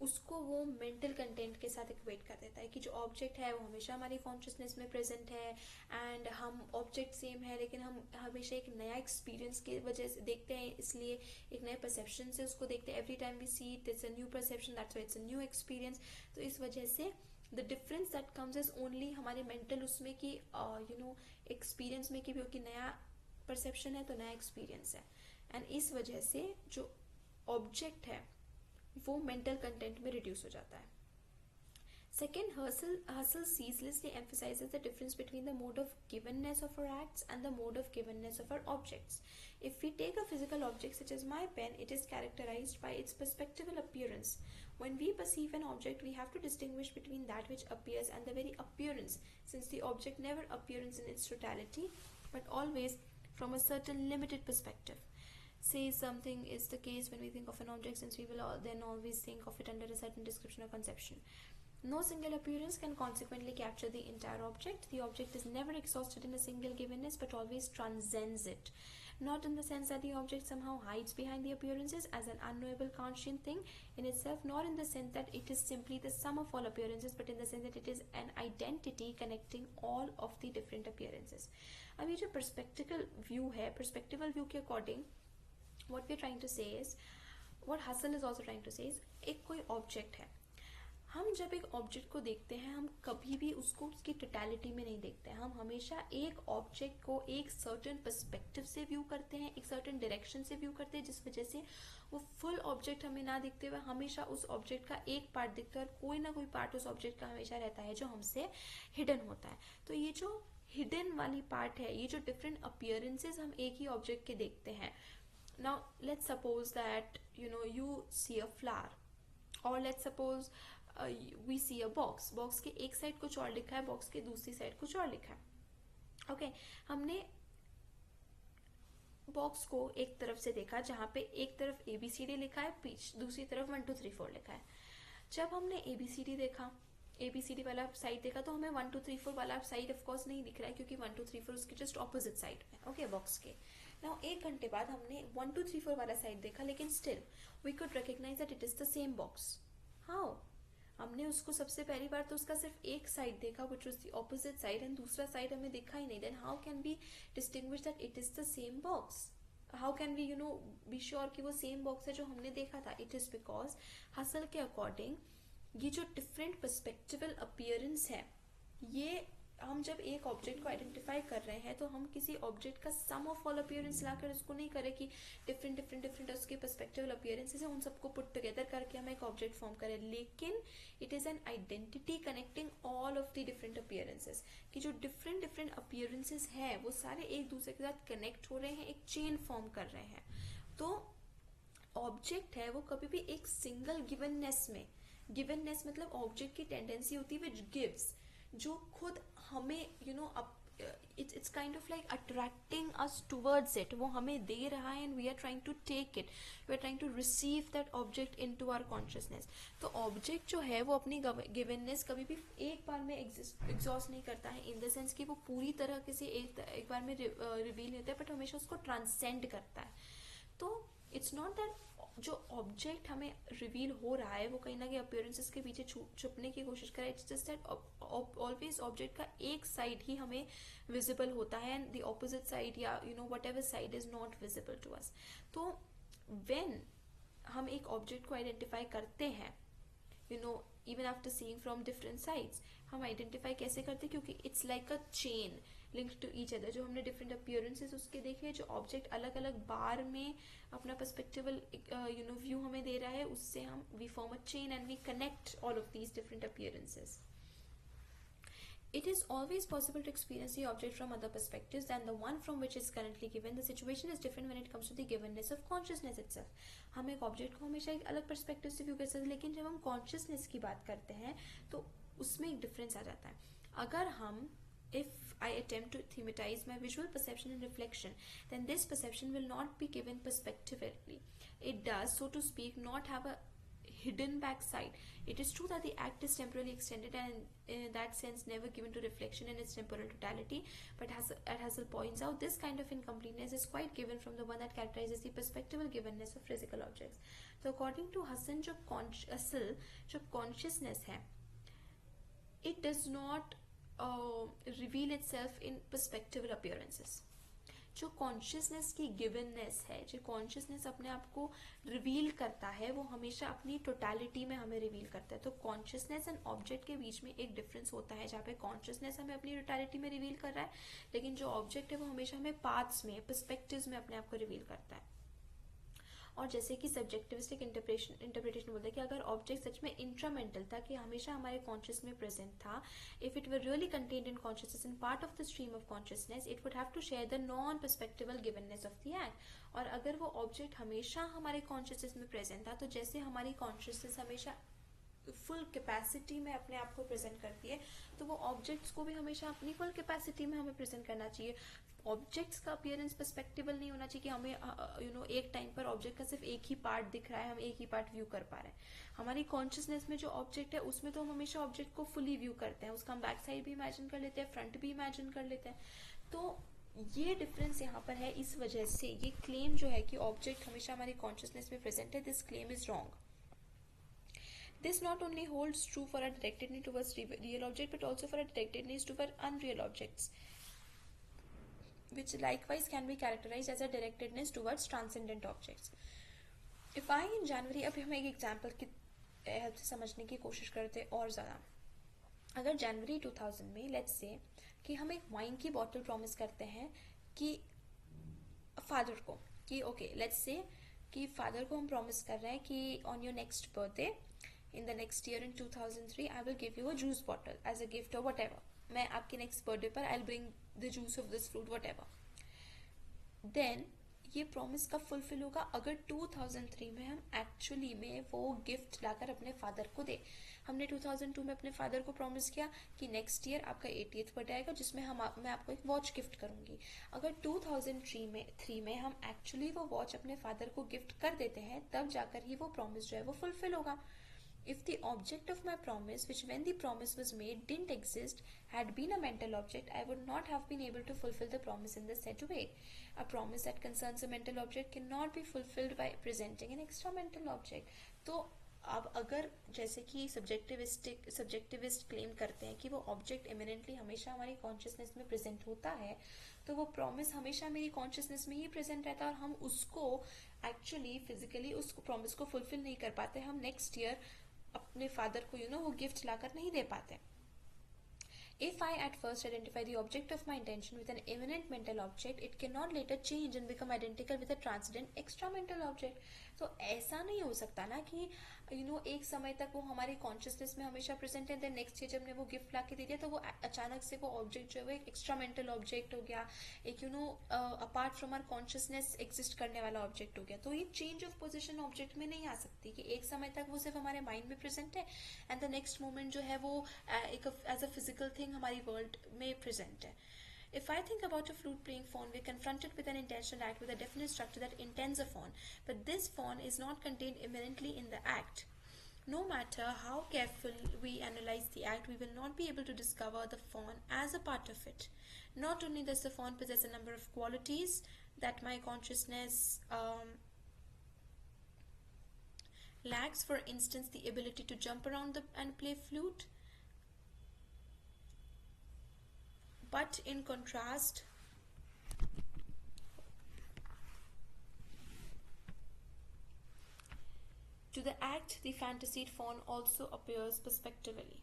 उसको वो मेंटल कंटेंट के साथ इक्वेट कर देता है कि जो ऑब्जेक्ट है वो हमेशा हमारी कॉन्शियसनेस में प्रेजेंट है, एंड हम ऑब्जेक्ट सेम है लेकिन हम हमेशा एक नया एक्सपीरियंस की वजह से देखते हैं, इसलिए एक नए परसेप्शन से उसको देखते हैं। Every time we see it, it's a new perception, that's why it's a new experience. तो इस वजह से the difference that comes is only हमारे मेंटल उसमें कि एक्सपीरियंस में कि क्योंकि नया परसेप्शन है तो नया एक्सपीरियंस है, एंड इस वजह से जो ऑब्जेक्ट है वो मेंटल कंटेंट में रिड्यूस हो जाता है। Second, Husserl ceaselessly emphasizes the difference between the mode of givenness of our acts and the mode of givenness of our objects. If we take a physical object such as my pen, it is characterized by its perspectival appearance. When we perceive an object, we have to distinguish between that which appears and the very appearance, since the object never appears in its totality, but always from a certain limited perspective. Say something is the case when we think of an object, since we will then always think of it under a certain description or conception. No single appearance can consequently capture the entire object. The object is never exhausted in a single givenness, but always transcends it. Not in the sense that the object somehow hides behind the appearances as an unknowable conscient thing in itself, nor in the sense that it is simply the sum of all appearances, but in the sense that it is an identity connecting all of the different appearances. अब ये जो perspectival view है, perspectival view के according what we're trying to say is, what Husserl is also trying to say is, एक कोई ऑब्जेक्ट है, हम जब एक ऑब्जेक्ट को देखते हैं हम कभी भी उसको उसकी टोटलिटी में नहीं देखते हैं, हम हमेशा एक ऑब्जेक्ट को एक सर्टेन पर्सपेक्टिव से व्यू करते हैं, एक सर्टेन डायरेक्शन से व्यू करते हैं, जिस वजह से वो फुल ऑब्जेक्ट हमें ना दिखते हुए हमेशा उस ऑब्जेक्ट का एक पार्ट दिखता है और कोई ना कोई पार्ट उस ऑब्जेक्ट का हमेशा रहता है जो हमसे हिडन होता है। तो ये जो हिडन वाली पार्ट है, ये जो डिफरेंट अपीयरेंसेस हम एक ही ऑब्जेक्ट के देखते हैं। Now let's suppose that you see a flower, or let's suppose we see a box के एक साइड कुछ और लिखा है, बॉक्स के दूसरी साइड कुछ और लिखा है। ओके, हमने बॉक्स को एक तरफ से देखा जहां पे एक तरफ ABCD लिखा है, दूसरी तरफ 1 2 3 4 लिखा है। जब हमने ABCD देखा, ABCD वाला साइड देखा, तो हमें 1 2 3 4 वाला साइड ऑफ कोर्स नहीं दिख रहा है क्योंकि 1 2 3 4 उसके जस्ट ऑपोजिट साइड में, ओके, बॉक्स के। नाउ 1 घंटे बाद हमने 1 2 3 4 वाला साइड देखा, लेकिन still we could recognise that it is the same box. How? हमने उसको सबसे पहली बार तो उसका सिर्फ एक साइड देखा, which was the opposite side, and दूसरा साइड हमें दिखा ही नहीं। Then how can be distinguish that it is the same box? How can we be sure कि वो सेम बॉक्स है जो हमने देखा था? इट इज बिकॉज हसल के अकॉर्डिंग ये जो डिफरेंट पर्सपेक्टिवल अपीयरेंस है, ये हम जब एक ऑब्जेक्ट को आइडेंटिफाई कर रहे हैं तो हम किसी ऑब्जेक्ट का सम ऑफ ऑल अपीयरेंस लाकर उसको नहीं करें कि डिफरेंट उसके पर्सपेक्टिवल अपीयरेंसेस है, उन सबको पुट टुगेदर करके हम एक ऑब्जेक्ट फॉर्म करें, लेकिन it is an identity connecting all of the different appearances, कि जो डिफरेंट अपीयरेंसेस है वो सारे एक दूसरे के साथ कनेक्ट हो रहे हैं, एक चेन फॉर्म कर रहे हैं। तो ऑब्जेक्ट है वो कभी भी एक सिंगल गिवननेस में, गिवननेस मतलब ऑब्जेक्ट की टेंडेंसी होती है विच गिव्स, जो खुद हमें it's kind of like attracting us towards it, वो हमें दे रहा है and we are trying to take it, we are trying to receive that object into our consciousness। तो ऑब्जेक्ट जो है वो अपनी गिवननेस कभी भी एक बार में एग्जॉस्ट नहीं करता है, इन द सेंस कि वो पूरी तरह से एक बार में रिवील नहीं होता है, बट हमेशा उसको ट्रांसेंड करता है। तो इट्स नॉट दैट जो ऑब्जेक्ट हमें रिवील हो रहा है वो कहीं ना कहीं अपीयरेंसेस के पीछे छुपने की कोशिश करे, it's just that always object का एक साइड ही हमें विजिबल होता है एंड द ऑपोजिट साइड या whatever side is not visible to us. तो व्हेन हम एक ऑब्जेक्ट को आइडेंटिफाई करते हैं even after seeing from different sides, हम आइडेंटिफाई कैसे करते हैं, क्योंकि it's like a chain linked to each other. जो हमने डिफरेंट अपीयरेंसेस उसके देखे, जो ऑब्जेक्ट अलग अलग बार में अपना पर्सपेक्टिवल व्यू हमें दे रहा है, उससे हम we form a chain and we connect all of these different appearances. It is always possible to experience the object from other perspectives than the one from which is currently given. The situation is different when it comes to the givenness of consciousness itself. हम एक ऑब्जेक्ट को हमेशा एक अलग पर्सपेक्टिव से व्यू कर सकते हैं, लेकिन जब हम कॉन्शियसनेस की बात करते हैं तो उसमें एक डिफरेंस आ जाता है. अगर हम if I attempt to thematize my visual perception and reflection, then this perception will not be given perspectively. It does, so to speak, not have a hidden backside. It is true that the act is temporally extended and in that sense never given to reflection in its temporal totality, but as Hassel points out, this kind of incompleteness is quite given from the one that characterizes the perspectival givenness of physical objects. So according to Hassel, जो consciousness है, it does not reveal itself in perspectival appearances. जो कॉन्शियसनेस की गिवननेस है, जो कॉन्शियसनेस अपने आप को रिवील करता है, वो हमेशा अपनी टोटलिटी में हमें रिवील करता है. तो कॉन्शियसनेस एंड ऑब्जेक्ट के बीच में एक डिफरेंस होता है, जहाँ पे कॉन्शियसनेस हमें अपनी टोटलिटी में रिवील कर रहा है, लेकिन जो ऑब्जेक्ट है वो हमेशा हमें पार्ट्स में, पर्सपेक्टिव्स में अपने आप को रिवील करता है. और जैसे कि सब्जेक्टिविस्टिक इंटरप्रिटेशन बोलता है कि अगर ऑब्जेक्ट सच में इंट्रामेंटल था, कि हमेशा हमारे कॉन्शियस में प्रेजेंट था, if it were really contained in consciousness and part of the stream of consciousness, it would have to share the non perspectival givenness of the act. और अगर वो ऑब्जेक्ट हमेशा हमारे कॉन्शियसनेस में प्रेजेंट था, तो जैसे हमारी कॉन्शियसनेस हमेशा फुल कैपेसिटी में अपने आप को प्रेजेंट करती है, तो वो ऑब्जेक्ट्स को भी हमेशा अपनी फुल कैपेसिटी में हमें प्रेजेंट करना चाहिए. ऑब्जेक्ट्स का अपीयरेंस पर्सपेक्टिवल नहीं होना चाहिए कि हमें एक टाइम पर ऑब्जेक्ट का सिर्फ एक ही पार्ट दिख रहा है, हम एक ही पार्ट व्यू कर पा रहे हैं. हमारी कॉन्शियसनेस में जो ऑब्जेक्ट है उसमें तो हम हमेशा ऑब्जेक्ट को फुली व्यू करते हैं, उसका हम बैक साइड भी इमेजिन कर लेते हैं, फ्रंट भी इमेजिन कर लेते हैं. तो ये डिफरेंस यहाँ पर है. इस वजह से ये क्लेम जो है कि ऑब्जेक्ट हमेशा हमारी कॉन्शियसनेस में प्रेजेंट है, this claim is wrong. This not only holds true for a directed need towards real object, but also for a directed need towards unreal objects, which likewise can be characterized as a directedness towards transcendent objects. If I in January, अब हम एक एग्जाम्पल की हेल्प से समझने की कोशिश करते और ज़्यादा. अगर जनवरी 2000 में लेट्स से कि हम एक वाइन की बॉटल प्रॉमिस करते हैं कि फादर को, कि ओके लेट्स से कि फादर को हम प्रॉमिस कर रहे हैं कि on your next birthday in the next year in 2003 I will give you a juice bottle as a gift or whatever. मैं आपके next birthday पर I'll bring the juice of this fruit whatever. Then ये प्रॉमिस कब फुलफिल होगा? अगर 2003 में हम एक्चुअली में वो गिफ्ट लाकर अपने फादर को दे. हमने 2002 में अपने फादर को प्रॉमिस किया कि नेक्स्ट ईयर आपका 80th बर्थडे आएगा जिसमें मैं आपको एक वॉच गिफ्ट करूंगी. अगर 2003 में हम एक्चुअली वो वॉच अपने फादर को गिफ्ट कर देते हैं, तब जाकर ही वो प्रॉमिस जो है वो फुलफिल होगा. If the object of my promise, which when the promise was made didn't exist, had been a mental object, I would not have been able to fulfill the promise in the said way. A promise that concerns a mental object cannot be fulfilled by presenting an extra mental object. तो अब अगर जैसे कि सब्जेक्टिविस्ट क्लेम करते हैं कि वो ऑब्जेक्ट इमिनेंटली हमेशा हमारी कॉन्शियसनेस में प्रेजेंट होता है, तो वो प्रॉमिस हमेशा मेरी कॉन्शियसनेस में ही प्रेजेंट रहता है और हम उसको एक्चुअली फिजिकली उस प्रॉमिस को फुलफिल नहीं कर पाते. हम नेक्स्ट ईयर अपने फादर को वो गिफ्ट लाकर नहीं दे पाते. If I at first identify the object of my intention with an immanent mental object, it cannot later change and become identical with a transcendent extra mental object. तो ऐसा नहीं हो सकता ना कि एक समय तक वो हमारी कॉन्शियसनेस में हमेशा प्रेजेंट है, देन नेक्स्ट ईयर जब ने वो गिफ्ट ला के दे दिया तो वो अचानक से वो ऑब्जेक्ट जो है वो एक एक्स्ट्रा मेंटल ऑब्जेक्ट हो गया, एक apart from our consciousness exist करने वाला ऑब्जेक्ट हो गया. तो ये चेंज ऑफ पोजिशन ऑब्जेक्ट में नहीं आ सकती कि एक समय तक वो सिर्फ हमारे माइंड में प्रेजेंट है एंड द नेक्स्ट मोमेंट जो है वो एक एज अ फिजिकल थिंग हमारी वर्ल्ड में प्रेजेंट है. If I think about a flute-playing faun, we're confronted with an intentional act with a definite structure that intends a faun, but this faun is not contained immanently in the act. No matter how careful we analyze the act, we will not be able to discover the faun as a part of it. Not only does the faun possess a number of qualities that my consciousness lacks, for instance, the ability to jump around and play flute, but in contrast, To the act, the fantasied fawn also appears perspectively.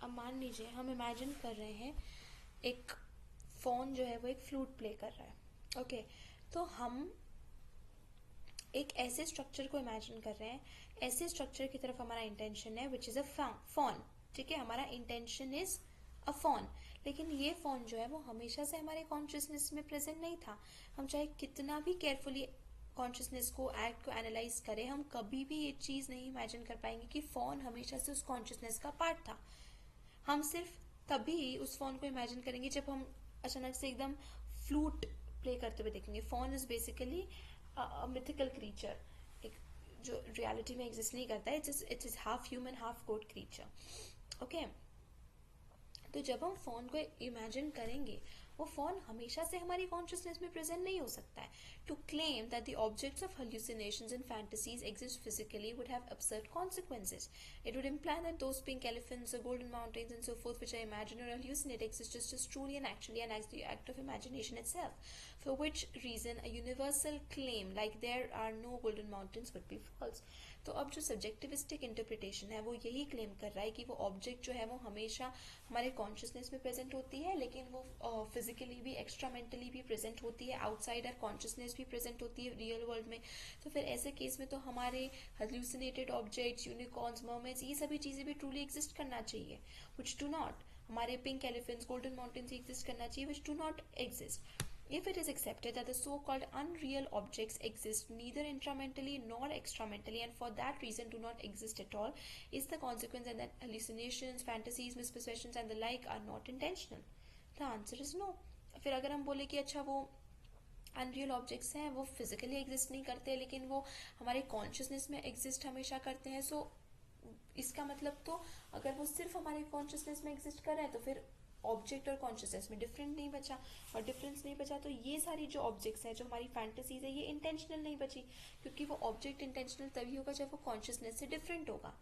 अब मान लीजिए हम इमेजिन कर रहे हैं एक फोन जो है वो एक फ्लूट प्ले कर रहा है, ओके। तो हम एक ऐसे स्ट्रक्चर को इमेजिन कर रहे हैं, ऐसे स्ट्रक्चर की तरफ हमारा इंटेंशन है विच इज अ फोन, ठीक है। हमारा इंटेंशन इज अ फोन, लेकिन ये फोन जो है वो हमेशा से हमारे कॉन्शियसनेस में प्रेजेंट नहीं था। हम चाहे कितना भी केयरफुली कॉन्शियसनेस को, एक्ट को एनालाइज करें, हम कभी भी ये चीज नहीं इमेजिन कर पाएंगे कि फोन हमेशा से उस कॉन्शियसनेस का पार्ट था। हम सिर्फ तभी उस फोन को इमेजिन करेंगे जब हम अचानक से एकदम फ्लूट प्ले करते हुए देखेंगे। Faun is basically mythical creature, एक जो रियलिटी में एग्जिस्ट नहीं करता है। It is half human half goat creature, okay. तो जब हम फोन को इमेजिन करेंगे, वो फोन हमेशा से हमारी कॉन्शियसनेस में प्रेजेंट नहीं हो सकता है। To claim that the objects of hallucinations and fantasies exist physically would have absurd consequences. It would imply that those pink elephants or golden mountains and so forth which I imagine or hallucinate exist just as truly and actually and as the act of imagination itself. For which reason a universal claim like there are no golden mountains would be false. तो अब जो सब्जेक्टिविस्टिक इंटरप्रिटेशन है वो यही क्लेम कर रहा है कि वो ऑब्जेक्ट जो है वो हमेशा हमारे कॉन्शियसनेस में प्रेजेंट होती है, लेकिन वो फिजिकली भी, एक्स्ट्रा मेंटली भी प्रेजेंट होती है, आउटसाइड आवर कॉन्शियसनेस भी प्रेजेंट होती है रियल वर्ल्ड में। तो फिर ऐसे केस में तो हमारे हेल्यूसिनेटेड ऑब्जेक्ट्स, यूनिकॉर्न्स, मर्मेड्स, ये सभी चीजें भी ट्रूली एग्जिस्ट करना चाहिए, व्हिच डू नॉट। हमारे pink elephants, golden mountains exist करना चाहिए, which do not exist. If it is accepted that the so-called unreal objects exist neither intramentally nor extramentally and for that reason do not exist at all, is the consequence and that hallucinations, fantasies, misperceptions and the like are not intentional? The answer is no. फिर अगर हम बोले कि अच्छा वो अनरियल ऑब्जेक्ट्स हैं, वो फिजिकली एग्जिस्ट नहीं करते लेकिन वो हमारे कॉन्शियसनेस में एग्जिस्ट हमेशा करते हैं, सो इसका मतलब तो अगर वो सिर्फ हमारे कॉन्शियसनेस में एग्जिस्ट कर रहे हैं तो फिर ऑब्जेक्ट और कॉन्शियसनेस में डिफरेंट नहीं बचा, और डिफरेंस नहीं बचा तो ये सारी जो ऑब्जेक्ट्स हैं, जो हमारी फैंटेसीज है, ये इंटेंशनल नहीं बची, क्योंकि वो ऑब्जेक्ट इंटेंशनल तभी होगा जब वो कॉन्शियसनेस से डिफरेंट होगा।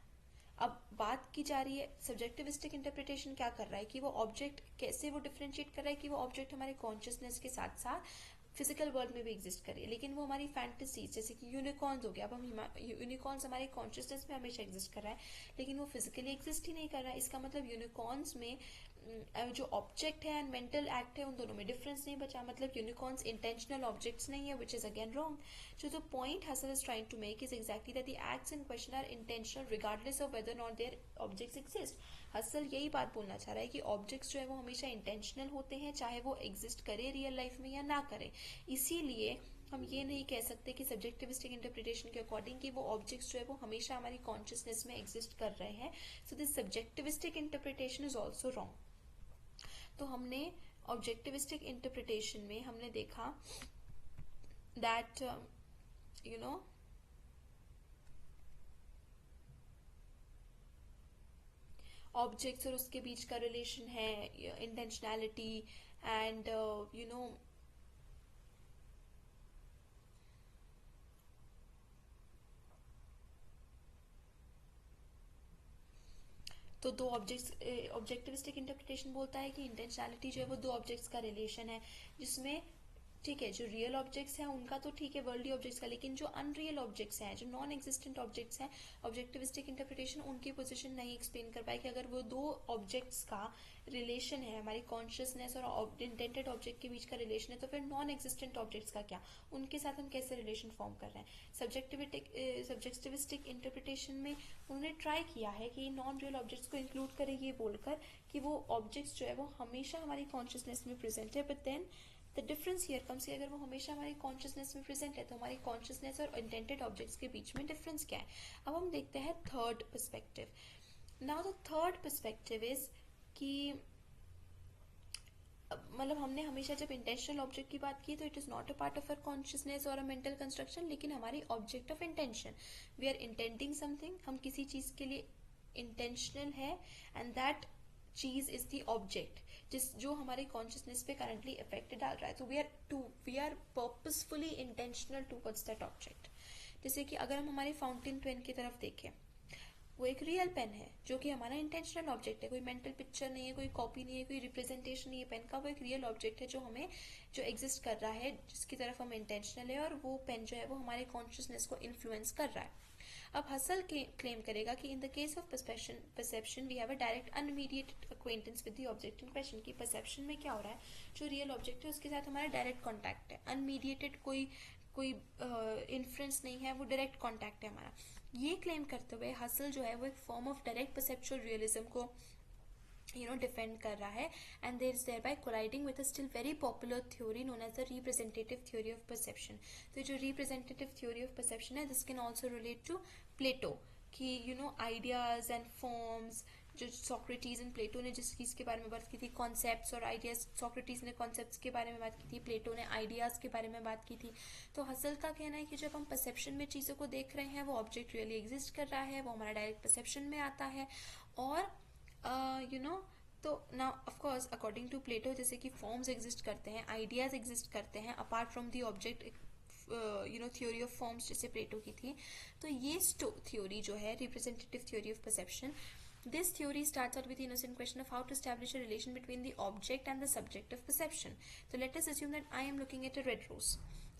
अब बात की जा रही है सब्जेक्टिविस्टिक इंटरप्रिटेशन क्या कर रहा है कि वो ऑब्जेक्ट कैसे वो डिफरेंशिएट कर रहा है कि वो ऑब्जेक्ट हमारे कॉन्शियसनेस के साथ साथ फिजिकल वर्ल्ड में भी एग्जिस्ट करे, लेकिन वो हमारी फैंटेसीज, जैसे कि यूनिकॉर्न्स हो गया, अब हम यूनिकॉर्न्स हमारे कॉन्शियसनेस में हमेशा एग्जिस्ट कर रहा है लेकिन वो फिजिकली एग्जिस्ट ही नहीं कर रहा है। इसका मतलब यूनिकॉर्न्स में जो ऑब्जेक्ट है एंड मेंटल एक्ट है उन दोनों में डिफरेंस नहीं बचा, मतलब यूनिकॉर्न्स इंटेंशनल ऑब्जेक्ट्स नहीं है, which is again wrong. So the point Husserl is trying to make is exactly that the acts in question are intentional regardless of whether or not their objects exist. Hustle यही बात बोलना चाह रहा है कि ऑब्जेक्ट्स जो है वो हमेशा इंटेंशनल होते हैं, चाहे वो एग्जिस्ट करे रियल लाइफ में या ना करे. इसीलिए हम ये नहीं कह सकते कि सब्जेक्टिविस्टिक इंटरप्रिटेशन के अकॉर्डिंग कि वो ऑब्जेक्ट्स जो है वो हमेशा हमारी कॉन्शियसनेस में एग्जिस्ट कर रहे हैं. So this subjectivistic interpretation is also wrong. तो हमने ऑब्जेक्टिविस्टिक इंटरप्रिटेशन में हमने देखा दैट ऑब्जेक्ट्स और उसके बीच का रिलेशन है इंटेंशनैलिटी एंड तो दो ऑब्जेक्ट्स, ऑब्जेक्टिविस्टिक इंटरप्रिटेशन बोलता है कि इंटेंशनैलिटी जो है वो दो ऑब्जेक्ट्स का रिलेशन है, जिसमें ठीक है जो रियल ऑब्जेक्ट्स हैं उनका तो ठीक है वर्ल्डली ऑब्जेक्ट्स का, लेकिन जो अनरियल ऑब्जेक्ट्स हैं, जो नॉन एग्जिस्टेंट ऑब्जेक्ट्स हैं, ऑब्जेक्टिविस्टिक इंटरप्रिटेशन उनकी पोजीशन नहीं एक्सप्लेन कर पाए कि अगर वो दो ऑब्जेक्ट्स का रिलेशन है, हमारी कॉन्शियसनेस और इंटेंटेड ऑब्जेक्ट के बीच का रिलेशन है, तो फिर नॉन एग्जिस्टेंट ऑब्जेक्ट्स का क्या, उनके साथ हम कैसे रिलेशन फॉर्म कर रहे हैं. सब्जेक्टिविस्टिक इंटरप्रिटेशन में उन्होंने ट्राई किया है कि नॉन रियल ऑब्जेक्ट्स को इंक्लूड करें ये बोलकर कि वो ऑब्जेक्ट्स जो है वो हमेशा हमारी कॉन्शियसनेस में प्रेजेंट है, but then the difference here comes कि अगर वो हमेशा हमारी कॉन्शियसनेस में प्रेजेंट है तो हमारी कॉन्शियसनेस और इंटेंटेड ऑब्जेक्ट्स के बीच में डिफरेंस क्या है. अब हम देखते हैं third perspective. Now the third perspective is कि मतलब हमने हमेशा जब इंटेंशनल ऑब्जेक्ट की बात की तो it is not a part of our consciousness और अ मेंटल कंस्ट्रक्शन, लेकिन हमारी object of intention, we are intending something, हम किसी चीज के लिए इंटेंशनल है एंड दैट चीज इज द ऑब्जेक्ट जो हमारे कॉन्शियसनेस पे करंटली इफेक्ट डाल रहा है. तो we are purposefully intentional towards that object. जैसे कि अगर हम हमारे फाउंटेन पेन की तरफ देखें, वो एक रियल पेन है जो कि हमारा इंटेंशनल ऑब्जेक्ट है. कोई मेंटल पिक्चर नहीं है, कोई कॉपी नहीं है, कोई रिप्रेजेंटेशन नहीं है पेन का. वो एक रियल ऑब्जेक्ट है जो एग्जिस्ट कर रहा है, जिसकी तरफ हम इंटेंशनल है, और वो पेन जो है वो हमारे कॉन्शियसनेस को इन्फ्लुएंस कर रहा है. अब हसल क्लेम करेगा कि in the case of perception we have a direct unmediated acquaintance with the object in question. की परसेप्शन में क्या हो रहा है, जो रियल ऑब्जेक्ट है उसके साथ हमारा डायरेक्ट कॉन्टैक्ट है. अनमीडिएटेड कोई इन्फ्लुएंस नहीं है, वो डायरेक्ट कॉन्टैक्ट है हमारा. ये क्लेम करते हुए हसल जो है वो एक form of direct perceptual realism को डिफेंड कर रहा है, and there is thereby colliding with a still very popular theory known as the representative theory of perception. तो जो रिप्रेजेंटेटिव थ्योरी ऑफ परसेप्शन है, this can also relate to Plato, कि आइडियाज एंड फॉर्म्स, जो सोक्रेटिस एंड प्लेटो ने जिस चीज के बारे में बात की थी, कॉन्सेप्ट्स और आइडियाज. सोक्रेटिस ने कॉन्सेप्ट्स के बारे में बात की थी, प्लेटो ने आइडियाज के बारे में बात की थी. तो हसल का कहना है कि जब हम परसेप्शन में चीजों को देख रहे हैं, वो ऑब्जेक्ट रियली एग्जिस्ट कर रहा है, वो हमारा डायरेक्ट परसेप्शन में आता है. और तो now of course according to Plato, जैसे कि फॉर्म्स एग्जिस्ट करते हैं, आइडियाज एग्जिस्ट करते हैं apart from the object, theory of forms जैसे प्लेटो की थी. तो ये थ्योरी जो है representative theory of perception, this theory starts out with the innocent question of how to establish a relation between the object and the subject of perception. So let us assume that I am looking at a red rose.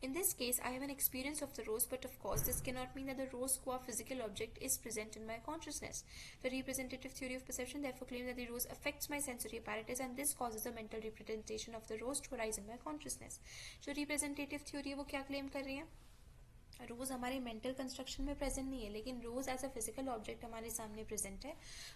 In this case, I have an experience of the rose, but of course, this cannot mean that the rose qua physical object is present in my consciousness. The representative theory of perception therefore claims that the rose affects my sensory apparatus, and this causes the mental representation of the rose to arise in my consciousness. So representative theory वो क्या claim कर रही है? रोज हमारे मेंटल कंस्ट्रक्शन में प्रेजेंट नहीं है, लेकिन रोज एज अ फिजिकल ऑब्जेक्ट हमारे सामने प्रेजेंट है.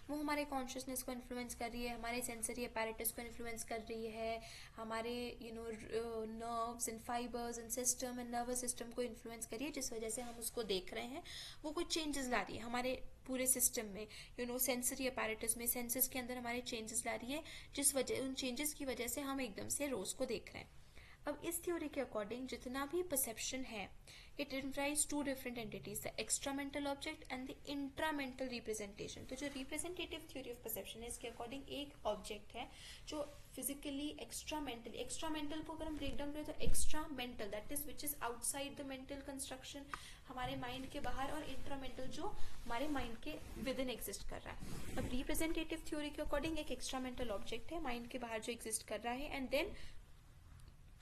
वो हमारे कॉन्शियसनेस को इन्फ्लुएंस कर रही है, हमारे सेंसरी अपैरेटस को इन्फ्लुएंस कर रही है, हमारे nerves and fibres and system and nervous system को इन्फ्लुएंस कर रही है, जिस वजह से हम उसको देख रहे हैं. वो कुछ चेंजेस ला रही है हमारे पूरे सिस्टम में, सेंसरी अपैरेटस में, सेंसेस के अंदर हमारे चेंजेस ला रही है, जिस वजह उन चेंजेस की वजह से हम एकदम से रोज को देख रहे हैं. अब इस थ्योरी के अकॉर्डिंग जितना भी परसेप्शन है, it implies two different entities, the extramental object and the intramental representation. तो जो रिप्रेजेंटेटिव थ्योरी ऑफ परसेप्शन है, इसके अकॉर्डिंग एक ऑब्जेक्ट है जो फिजिकली एक्स्ट्रामेंटल को अगर हम ब्रेक डाउन करें तो extramental that is which is outside the mental construction, हमारे माइंड के बाहर, और इंट्रामेंटल जो हमारे माइंड के विद इन एग्जिस्ट कर रहा है. अब रिप्रेजेंटेटिव थ्योरी के अकॉर्डिंग एक एक्स्ट्रामेंटल ऑब्जेक्ट है माइंड के बाहर जो एग्जिस्ट कर रहा है, एंड देन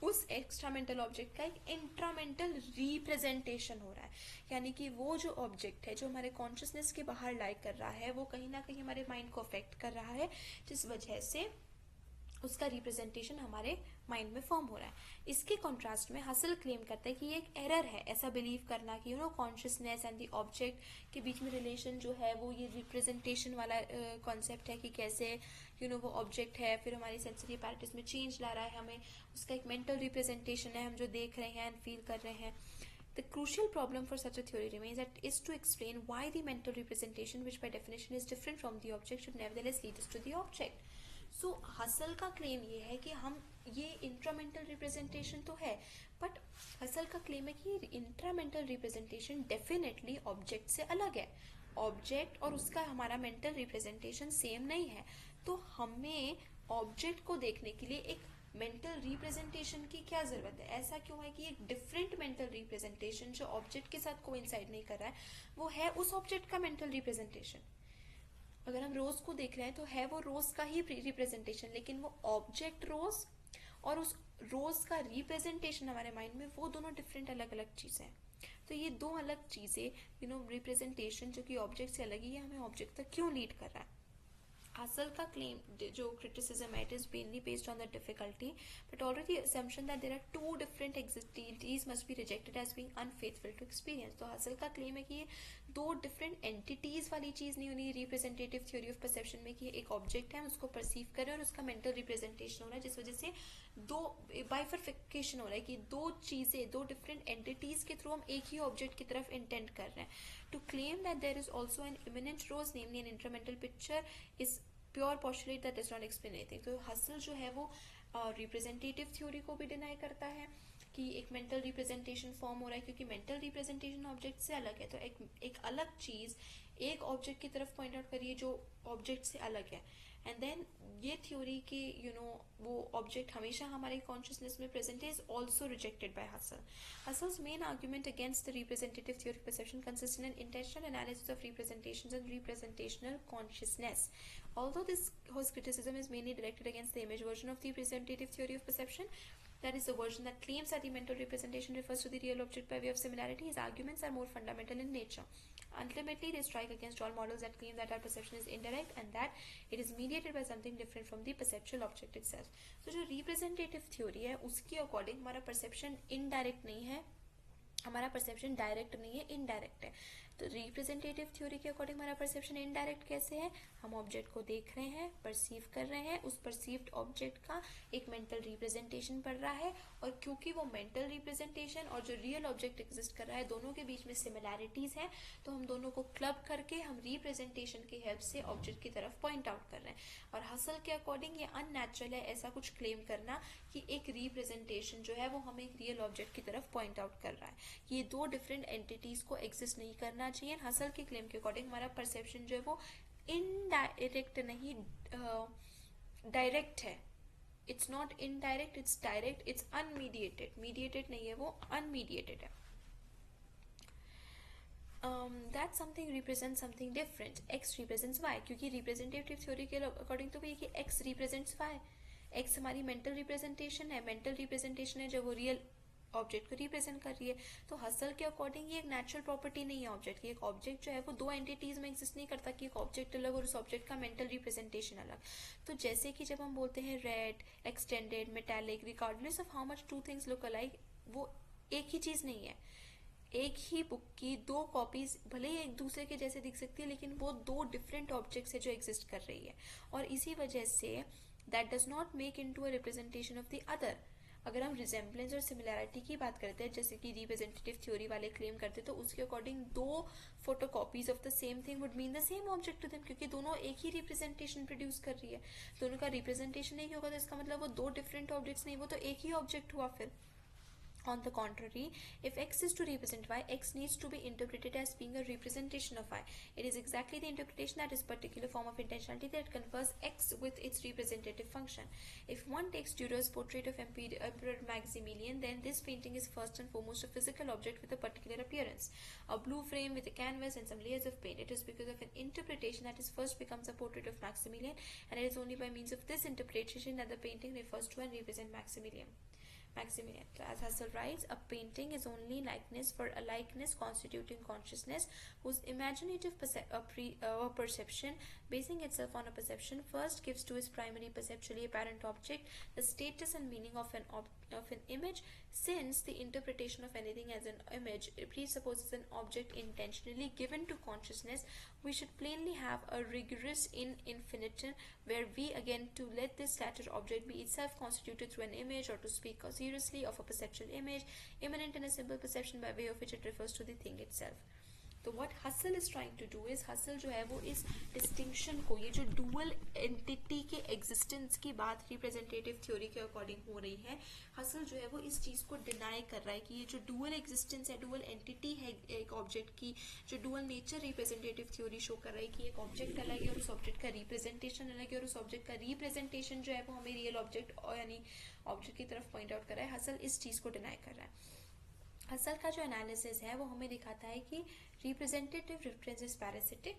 उस एक्स्ट्रामेंटल ऑब्जेक्ट का एक इंट्रामेंटल रिप्रेजेंटेशन हो रहा है. यानी कि वो जो ऑब्जेक्ट है जो हमारे कॉन्शियसनेस के बाहर लाई कर रहा है, वो कहीं ना कहीं हमारे माइंड को अफेक्ट कर रहा है, जिस वजह से उसका रिप्रेजेंटेशन हमारे माइंड में फॉर्म हो रहा है. इसके कॉन्ट्रास्ट में हसल क्लेम करता है कि ये एक एरर है ऐसा बिलीव करना कि कॉन्शियसनेस एंड द ऑब्जेक्ट के बीच में रिलेशन जो है वो ये रिप्रेजेंटेशन वाला कॉन्सेप्ट है, कि कैसे वो ऑब्जेक्ट है, फिर हमारी सेंसरी अपैरेटस में चेंज ला रहा है, हमें उसका एक मेंटल रिप्रेजेंटेशन है, हम जो देख रहे हैं एंड फील कर रहे हैं. The crucial problem for such a theory remains that is to explain why the mental representation, which by definition is different from the object, should nevertheless lead us to the object. So hustle का क्लेम ये है कि हम ये इंट्रामेंटल रिप्रेजेंटेशन तो है, बट हसल का क्लेम है कि इंट्रामेंटल रिप्रेजेंटेशन डेफिनेटली ऑब्जेक्ट से अलग है. ऑब्जेक्ट और उसका हमारा मेंटल रिप्रेजेंटेशन सेम नहीं है. तो हमें ऑब्जेक्ट को देखने के लिए एक मेंटल रिप्रेजेंटेशन की क्या जरूरत है? ऐसा क्यों है कि एक डिफरेंट मेंटल रिप्रेजेंटेशन जो ऑब्जेक्ट के साथ कोइंसाइड नहीं कर रहा है, वो है उस ऑब्जेक्ट का मेंटल रिप्रेजेंटेशन. अगर हम रोज को देख रहे हैं तो है वो रोज का ही रिप्रेजेंटेशन, लेकिन वो ऑब्जेक्ट रोज और उस रोज का रिप्रेजेंटेशन हमारे माइंड में, वो दोनों डिफरेंट अलग अलग चीजें हैं. तो ये दो अलग चीजें रिप्रेजेंटेशन जो कि ऑब्जेक्ट से अलग है, ये हमें ऑब्जेक्ट तक क्यों लीड कर रहा है? हसल का क्लेम जो क्रिटिसिज्म है, it is mainly based on the difficulty but already assumption that there are two different entities must be rejected as being unfaithful to experience. तो हसल का क्लेम है कि ये दो डिफरेंट एंटिटीज वाली चीज नहीं होनी रिप्रेजेंटेटिव थ्योरी ऑफ परसेप्शन में, कि एक ऑब्जेक्ट है, हम उसको परसीव कर रहे हैं और उसका मेंटल रिप्रेजेंटेशन हो रहा है, जिस वजह से दो बाइफरफिकेशन हो रहा है कि दो चीजें, दो डिफरेंट एंटिटीज के थ्रू हम एक ही ऑब्जेक्ट की तरफ इंटेंड कर रहे हैं. To claim that there is also an immanent rose namely an intramental picture is pure postulate that does not explain anything. तो हसल जो है वो रिप्रेजेंटेटिव थ्योरी को भी डिनाई करता है कि एक मेंटल रिप्रेजेंटेशन फॉर्म हो रहा है, क्योंकि मेंटल रिप्रेजेंटेशन ऑब्जेक्ट से अलग है. तो एक अलग चीज एक ऑब्जेक्ट की तरफ पॉइंट आउट करिए जो ऑब्जेक्ट से अलग है, एंड देन ये थ्योरी कि वो ऑब्जेक्ट हमेशा हमारे कॉन्शियसनेस में प्रेजेंट है is also rejected by hustle. Husserl's main argument against the representative theory of perception consists in an intentional analysis of representations and representational consciousness. Although his criticism is mainly directed against the image version of the representative theory of perception, that is the version that claims that the mental representation refers to the real object by way of similarity, his arguments are more fundamental in nature. Ultimately, they strike against all models that claim that our perception is indirect and that it is mediated by something different from the perceptual object itself. So, जो representative theory है उसके अकॉर्डिंग हमारा परसेप्शन इनडायरेक्ट नहीं है, हमारा परसेप्शन डायरेक्ट नहीं है, इनडायरेक्ट है. तो रिप्रेजेंटेटिव थ्योरी के अकॉर्डिंग हमारा परसेप्शन इनडायरेक्ट कैसे है? हम ऑब्जेक्ट को देख रहे हैं, परसीव कर रहे हैं, उस परसीव्ड ऑब्जेक्ट का एक मेंटल रिप्रेजेंटेशन पड़ रहा है, और क्योंकि वो मेंटल रिप्रेजेंटेशन और जो रियल ऑब्जेक्ट एग्जिस्ट कर रहा है दोनों के बीच में सिमिलैरिटीज हैं, तो हम दोनों को क्लब करके हम रिप्रेजेंटेशन की हेल्प से ऑब्जेक्ट की तरफ पॉइंट आउट कर रहे हैं. और हसल के अकॉर्डिंग ये अननेचुरल है ऐसा कुछ क्लेम करना कि एक रिप्रेजेंटेशन जो है वो हमें एक रियल ऑब्जेक्ट की तरफ पॉइंट आउट कर रहा है. ये दो डिफरेंट एंटिटीज को एग्जिस्ट नहीं करना चाहिए. हसल के क्लेम के अकॉर्डिंग हमारा परसेप्शन जो है वो इनडायरेक्ट नहीं, डायरेक्ट है. It's not indirect, it's direct, it's unmediated. Mediated नहीं है, वो अनमीडिएटेड है. That something represents something different. X represents Y, क्योंकि रिप्रेजेंटेटिव थ्योरी के अकॉर्डिंग तो ये कि X represents Y. X हमारी मेंटल रिप्रेजेंटेशन है, मेंटल रिप्रेजेंटेशन है जब वो रियल ऑब्जेक्ट को रिप्रेजेंट कर रही है. तो हसल के अकॉर्डिंग ये एक नेचुरल प्रॉपर्टी नहीं है ऑब्जेक्ट की. एक ऑब्जेक्ट जो है वो दो एंटिटीज में एग्जिस्ट नहीं करता कि एक ऑब्जेक्ट अलग और उस ऑब्जेक्ट का मेंटल रिप्रेजेंटेशन अलग. तो जैसे कि जब हम बोलते हैं red, extended, metallic, regardless of how much two things look alike, वो एक ही चीज नहीं है. एक ही बुक की दो कॉपीज भले ही एक दूसरे के जैसे दिख सकती है, लेकिन वो दो डिफरेंट ऑब्जेक्ट्स है जो एग्जिस्ट कर रही है. और इसी वजह say that does not make into a representation of the other. अगर हम रिजेम्बलेंस और सिमिलैरिटी की बात करते हैं, जैसे कि रिप्रेजेंटेटिव थ्योरी वाले क्लेम करते हैं, तो उसके अकॉर्डिंग दो photocopies of the same thing would mean the same object to them, क्योंकि दोनों एक ही रिप्रेजेंटेशन प्रोड्यूस कर रही है. दोनों का रिप्रेजेंटेशन एक ही होगा तो इसका मतलब वो दो डिफरेंट ऑब्जेक्ट्स नहीं, वो तो एक ही ऑब्जेक्ट हुआ. फिर on the contrary, if X is to represent Y, X needs to be interpreted as being a representation of Y. It is exactly the interpretation, that is particular form of intentionality, that confers X with its representative function. If one takes Dürer's portrait of Emperor Maximilian, then this painting is first and foremost a physical object with a particular appearance. A blue frame with a canvas and some layers of paint. It is because of an interpretation that it first becomes a portrait of Maximilian, and it is only by means of this interpretation that the painting refers to and represents Maximilian. As Husserl writes, a painting is only likeness for a likeness constituting consciousness whose imaginative perception, basing itself on a perception, first gives to its primary perceptually apparent object the status and meaning of an image. Since the interpretation of anything as an image presupposes an object intentionally given to consciousness, we should plainly have a rigorous in infinitum where we again to let this latter object be itself constituted through an image, or to speak seriously of a perceptual image immanent in a simple perception by way of which it refers to the thing itself. तो what Husserl is trying to do is, Husserl जो है वो इस डिस्टिंक्शन को, ये जो डुअल एंटिटी के एग्जिस्टेंस की बात रिप्रेजेंटेटिव थ्योरी के अकॉर्डिंग हो रही है, हसल जो है वो इस चीज को डिनाई कर रहा है कि ये जो डुअल एग्जिस्टेंस है, डुअल एंटिटी है एक ऑब्जेक्ट की, जो dual nature representative theory show कर रहा है कि एक ऑब्जेक्ट अलग है और उस ऑब्जेक्ट का रिप्रेजेंटेशन अलग है, और उस ऑब्जेक्ट का रिप्रेजेंटेशन जो है वो हमें रियल ऑब्जेक्ट यानी ऑब्जेक्ट की तरफ पॉइंट आउट कर रहा है. हसल इस चीज को डिनाई कर रहा है. हसल का जो एनालिसिस है वो हमें दिखाता है कि रिप्रेजेंटेटिव रेफरेंस इज पैरासिटिक,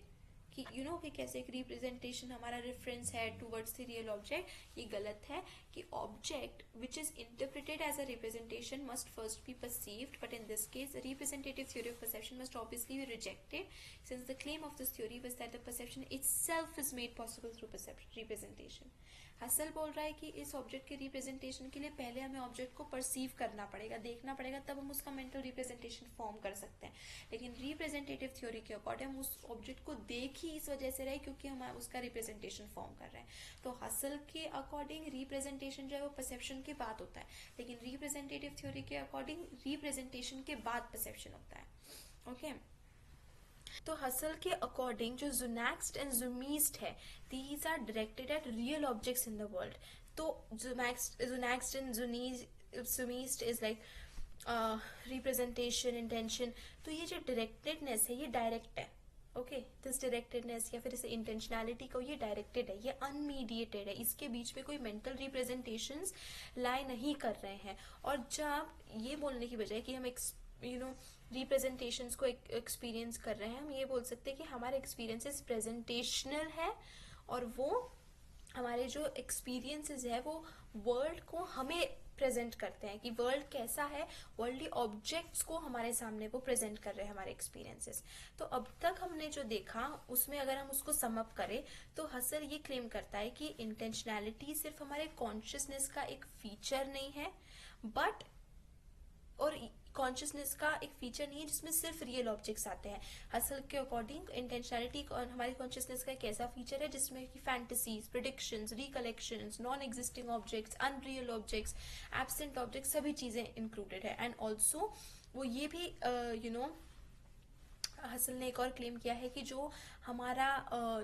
कि कि कैसे एक रिप्रेजेंटेशन हमारा रेफरेंस है टूवर्ड्स द रियल ऑब्जेक्ट, ये गलत है. कि object which is interpreted as a representation must first be perceived, but in this case representative theory of perception must obviously be rejected, since the claim of this theory was that the perception itself is made possible through representation. Husserl बोल रहा है कि इस ऑब्जेक्ट के रिप्रेजेंटेशन के लिए पहले हमें ऑब्जेक्ट को परसीव करना पड़ेगा, देखना पड़ेगा, तब हम उसका मेंटल रिप्रेजेंटेशन फॉर्म कर सकते हैं. लेकिन रिप्रेजेंटेटिव थ्योरी के अकॉर्डिंग हम उस ऑब्जेक्ट को देख ही इस वजह से रहे क्योंकि हम उसका रिप्रेजेंटेशन फॉर्म कर रहे हैं. तो हसल के अकॉर्डिंग रिप्रेजेंटेशन जो है वो परसेप्शन के बाद होता है, लेकिन रिप्रेजेंटेटिव थ्योरी के अकॉर्डिंग रिप्रेजेंटेशन के बाद परसेप्शन होता है. ओके तो हसल के अकॉर्डिंग जो जुनैक्स्ट एंड जुमीस्ट है, these are directed at real objects in the world. तो जुनैक्स्ट एंड जुमीस्ट इज लाइक रिप्रेजेंटेशन, इंटेंशन. तो ये जो डायरेक्टेडनेस है ये डायरेक्ट है, ओके, दिस डायरेक्टेडनेस या फिर इसे इंटेंशनैलिटी को, ये डायरेक्टेड है, ये अनमीडिएटेड है, इसके बीच में कोई मेंटल रिप्रेजेंटेशंस लाई नहीं कर रहे हैं। और जब ये बोलने की बजाय कि हम रिप्रेजेंटेशंस को एक्सपीरियंस कर रहे हैं, हम ये बोल सकते हैं कि हमारे एक्सपीरियंसेस प्रेजेंटेशनल है, और वो हमारे जो एक्सपीरियंसेस है वो वर्ल्ड को हमें प्रेजेंट करते हैं कि वर्ल्ड कैसा है, वर्ल्डली ऑब्जेक्ट्स को हमारे सामने वो प्रेजेंट कर रहे हैं हमारे एक्सपीरियंसेस। तो अब तक हमने जो देखा उसमें अगर हम उसको सम अप करें तो हसल ये क्लेम करता है कि इंटेंशनैलिटी सिर्फ हमारे कॉन्शियसनेस का एक फीचर नहीं है, बट और कॉन्शियसनेस का एक फीचर नहीं है जिसमें सिर्फ रियल ऑब्जेक्ट्स आते हैं। हसल के अकॉर्डिंग इंटेंशनैलिटी हमारी कॉन्शियसनेस का एक ऐसा फीचर है जिसमें कि fantasies, predictions, recollections, non existing objects, unreal objects, absent objects, सभी चीजें इंक्लूडेड है। एंड ऑल्सो वो ये भी हसल ने एक और क्लेम किया है कि जो हमारा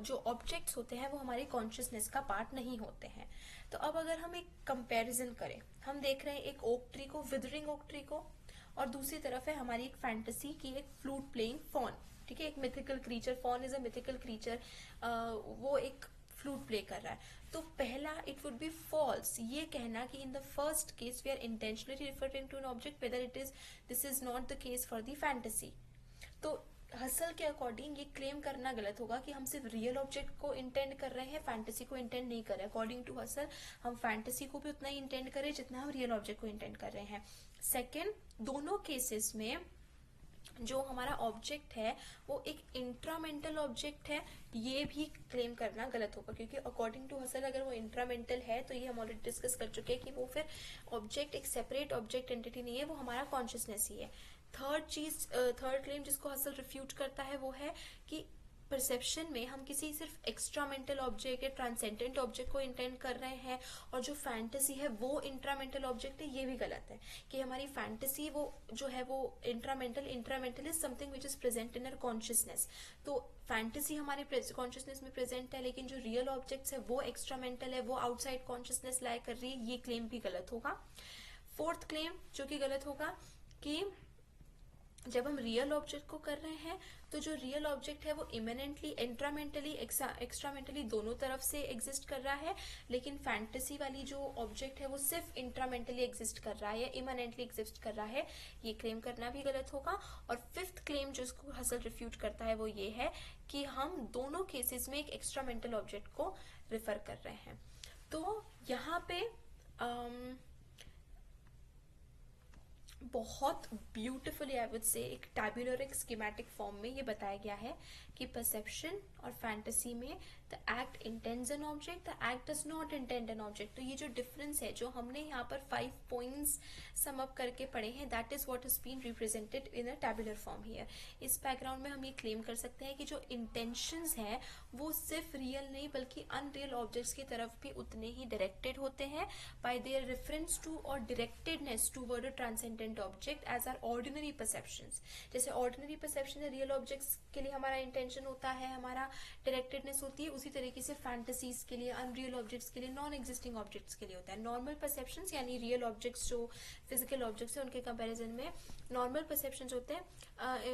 जो ऑब्जेक्ट्स होते हैं वो हमारी कॉन्शियसनेस का पार्ट नहीं होते हैं। तो अब अगर हम एक कंपैरिजन करें, हम देख रहे हैं एक ओक ट्री को, विदरिंग ओक ट्री को, और दूसरी तरफ है हमारी एक फैंटेसी की एक फ्लूट प्लेइंग फॉन, ठीक है, एक mythical creature, faun is a mythical creature, वो एक फ्लूट प्ले कर रहा है। तो पहला, इट वुड बी फॉल्स ये कहना कि in the first case we are intentionally referring to an object whether it is this is not the case for the fantasy. तो हसल के अकॉर्डिंग ये क्लेम करना गलत होगा कि हम सिर्फ रियल ऑब्जेक्ट को इंटेंड कर रहे हैं, फैंटेसी को इंटेंड नहीं कर रहे। अकॉर्डिंग टू हसल हम फैंटेसी को भी उतना ही इंटेंड करें जितना हम रियल ऑब्जेक्ट को इंटेंड कर रहे हैं। सेकेंड, दोनों केसेस में जो हमारा ऑब्जेक्ट है वो एक इंट्रामेंटल ऑब्जेक्ट है, ये भी क्लेम करना गलत होगा, क्योंकि अकॉर्डिंग टू हसल अगर वो इंट्रामेंटल है तो ये हम ऑलरेडी डिस्कस कर चुके हैं कि वो फिर ऑब्जेक्ट एक सेपरेट ऑब्जेक्ट एंटिटी नहीं है, वो हमारा कॉन्शियसनेस ही है। थर्ड क्लेम जिसको हसल रिफ्यूट करता है वो है कि परसेप्शन में हम किसी सिर्फ एक्स्ट्रामेंटल ऑब्जेक्ट या ट्रांसेंडेंट ऑब्जेक्ट को इंटेंड कर रहे हैं, और जो फैंटेसी है वो इंट्रामेंटल ऑब्जेक्ट है, ये भी गलत है कि हमारी फैंटेसी वो जो है वो intramental is something which is present in our consciousness. तो फैंटेसी हमारे कॉन्शियसनेस में प्रेजेंट है, लेकिन जो रियल ऑब्जेक्ट्स है वो एक्स्ट्रामेंटल है, वो आउटसाइड कॉन्शियसनेस लाई कर रही है, ये क्लेम भी गलत होगा। फोर्थ क्लेम जो कि गलत होगा कि जब हम रियल ऑब्जेक्ट को कर रहे हैं तो जो रियल ऑब्जेक्ट है वो इमिनेंटली, इंट्रामेंटली, एक्स्ट्रामेंटली दोनों तरफ से एग्जिस्ट कर रहा है, लेकिन फैंटेसी वाली जो ऑब्जेक्ट है वो सिर्फ इंट्रामेंटली एग्जिस्ट कर रहा है या इमिनेंटली एग्जिस्ट कर रहा है, ये क्लेम करना भी गलत होगा। और फिफ्थ क्लेम जिसको हसल रिफ्यूट करता है वो ये है कि हम दोनों केसेस में एक एक्स्ट्रामेंटल ऑब्जेक्ट को रिफर कर रहे हैं। तो यहाँ पे बहुत ब्यूटिफुली आई वुड से एक टैब्यूलर एक स्कीमेटिक फॉर्म में ये बताया गया है कि परसेप्शन और फैंटेसी में the act intends an object, the act does not intend an object. तो ये जो डिफरेंस है जो हमने यहाँ पर 5 पॉइंट्स सम अप करके पढ़े हैं, that is what is been represented in a tabular form here. इस बैकग्राउंड में हम ये क्लेम कर सकते हैं कि जो इंटेंशंस हैं वो सिर्फ रियल नहीं बल्कि अनरियल ऑब्जेक्ट्स की तरफ भी उतने ही डायरेक्टेड होते हैं bye there reference to or directedness toward a transcendent object as are ordinary perceptions. जैसे ऑर्डिनरी परसेप्शन है, रियल ऑब्जेक्ट्स के लिए हमारा इंटेंशन होता है, हमारा डायरेक्टेडनेस होती है, उसी तरीके से फैंटेसीज के लिए, अनरियल ऑब्जेक्ट्स के लिए, नॉन एग्जिस्टिंग ऑब्जेक्ट्स के लिए होता है। नॉर्मल परसेप्शंस यानी रियल ऑब्जेक्ट्स जो फिजिकल ऑब्जेक्ट्स है उनके कंपैरिजन में नॉर्मल परसेप्शंस होते हैं,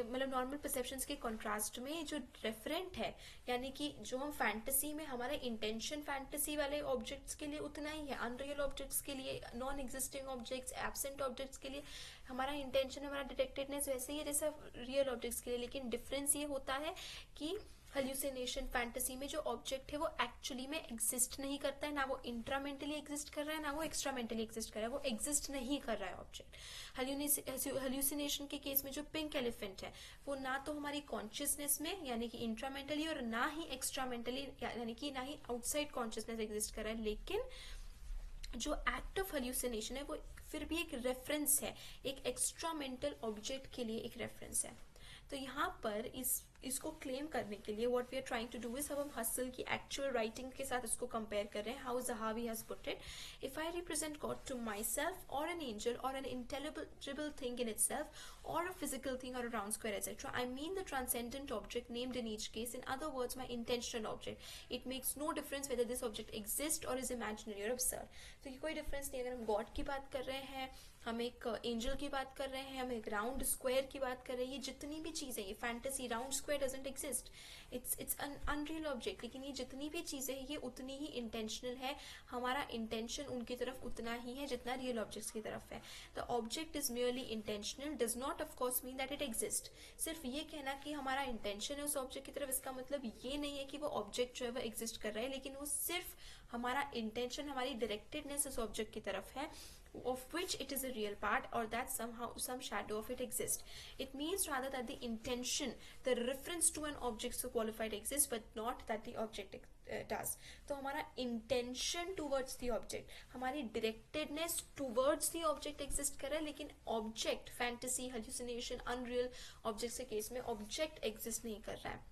मतलब नॉर्मल परसेप्शंस के कॉन्ट्रास्ट में जो रेफरेंट है, यानी कि जो हम फैंटेसी में हमारा इंटेंशन फैंटेसी वाले ऑब्जेक्ट्स के लिए उतना ही है, अनरियल ऑब्जेक्ट्स के लिए, non existing objects, absent objects के लिए हमारा इंटेंशन, हमारा डिटेक्टेडनेस वैसे ही है जैसा रियल ऑब्जेक्ट्स के लिए। लेकिन डिफरेंस ये होता है कि हेल्यूसिनेशन फैंटेसी में जो ऑब्जेक्ट है वो एक्चुअली में एग्जिस्ट नहीं करता है, ना वो इंट्रामेंटली एग्जिस्ट कर रहा है ना वो एक्स्ट्रामेंटली एग्जिस्ट कर रहा है, वो एग्जिस्ट नहीं कर रहा है ऑब्जेक्ट। हेल्यूसिनेशन के केस में जो पिंक एलिफेंट है वो ना तो हमारी कॉन्शियसनेस में यानी कि इंट्रामेंटली और ना ही एक्स्ट्रामेंटली यानी कि ना ही आउटसाइड कॉन्शियसनेस एग्जिस्ट कर रहा है, लेकिन जो एक्ट ऑफ हेल्यूसिनेशन है वो फिर भी एक रेफरेंस है, एक एक्स्ट्रामेंटल ऑब्जेक्ट के लिए एक रेफरेंस है। तो यहाँ पर इसको क्लेम करने के लिए what we are trying to do is, अब हम हसल की एक्चुअल राइटिंग के साथ इसको कंपेयर कर रहे हैं। How Zahavi has put it, if I represent God to myself or an angel or an intelligible thing in itself or a physical thing or a round square etc, I mean the transcendent object named in each case, in other words my intentional object. It makes no difference whether this object exists or is imaginary or absurd. तो ये कोई डिफरेंस नहीं, अगर हम गॉड की बात कर रहे हैं, हम एक एंजल की बात कर रहे हैं, हम एक राउंड स्क्वायर की बात कर रहे हैं, ये जितनी भी चीजें, ये fantasy, round square doesn't exist, it's an unreal object. लेकिन ये जितनी भी चीजें हैं ये उतनी ही इंटेंशनल है, हमारा इंटेंशन उनकी तरफ उतना ही है जितना रियल ऑब्जेक्ट्स की तरफ है। The object is merely intentional does not of course mean that it exists। सिर्फ ये कहना कि हमारा इंटेंशन है उस ऑब्जेक्ट की तरफ, इसका मतलब ये नहीं है कि वो ऑब्जेक्ट जो है वो एग्जिस्ट कर रहा है, लेकिन वो सिर्फ हमारा इंटेंशन, हमारी डायरेक्टेडनेस उस ऑब्जेक्ट की तरफ है, of which it is a real part, or that somehow some shadow of it exists। It means rather that the intention, the reference to an object so qualified exists, but not that the object does। तो हमारा intention towards the object, हमारी directedness towards the object exist कर रहा है, लेकिन object, fantasy, hallucination, unreal objects के केस में object exist नहीं कर रहा है।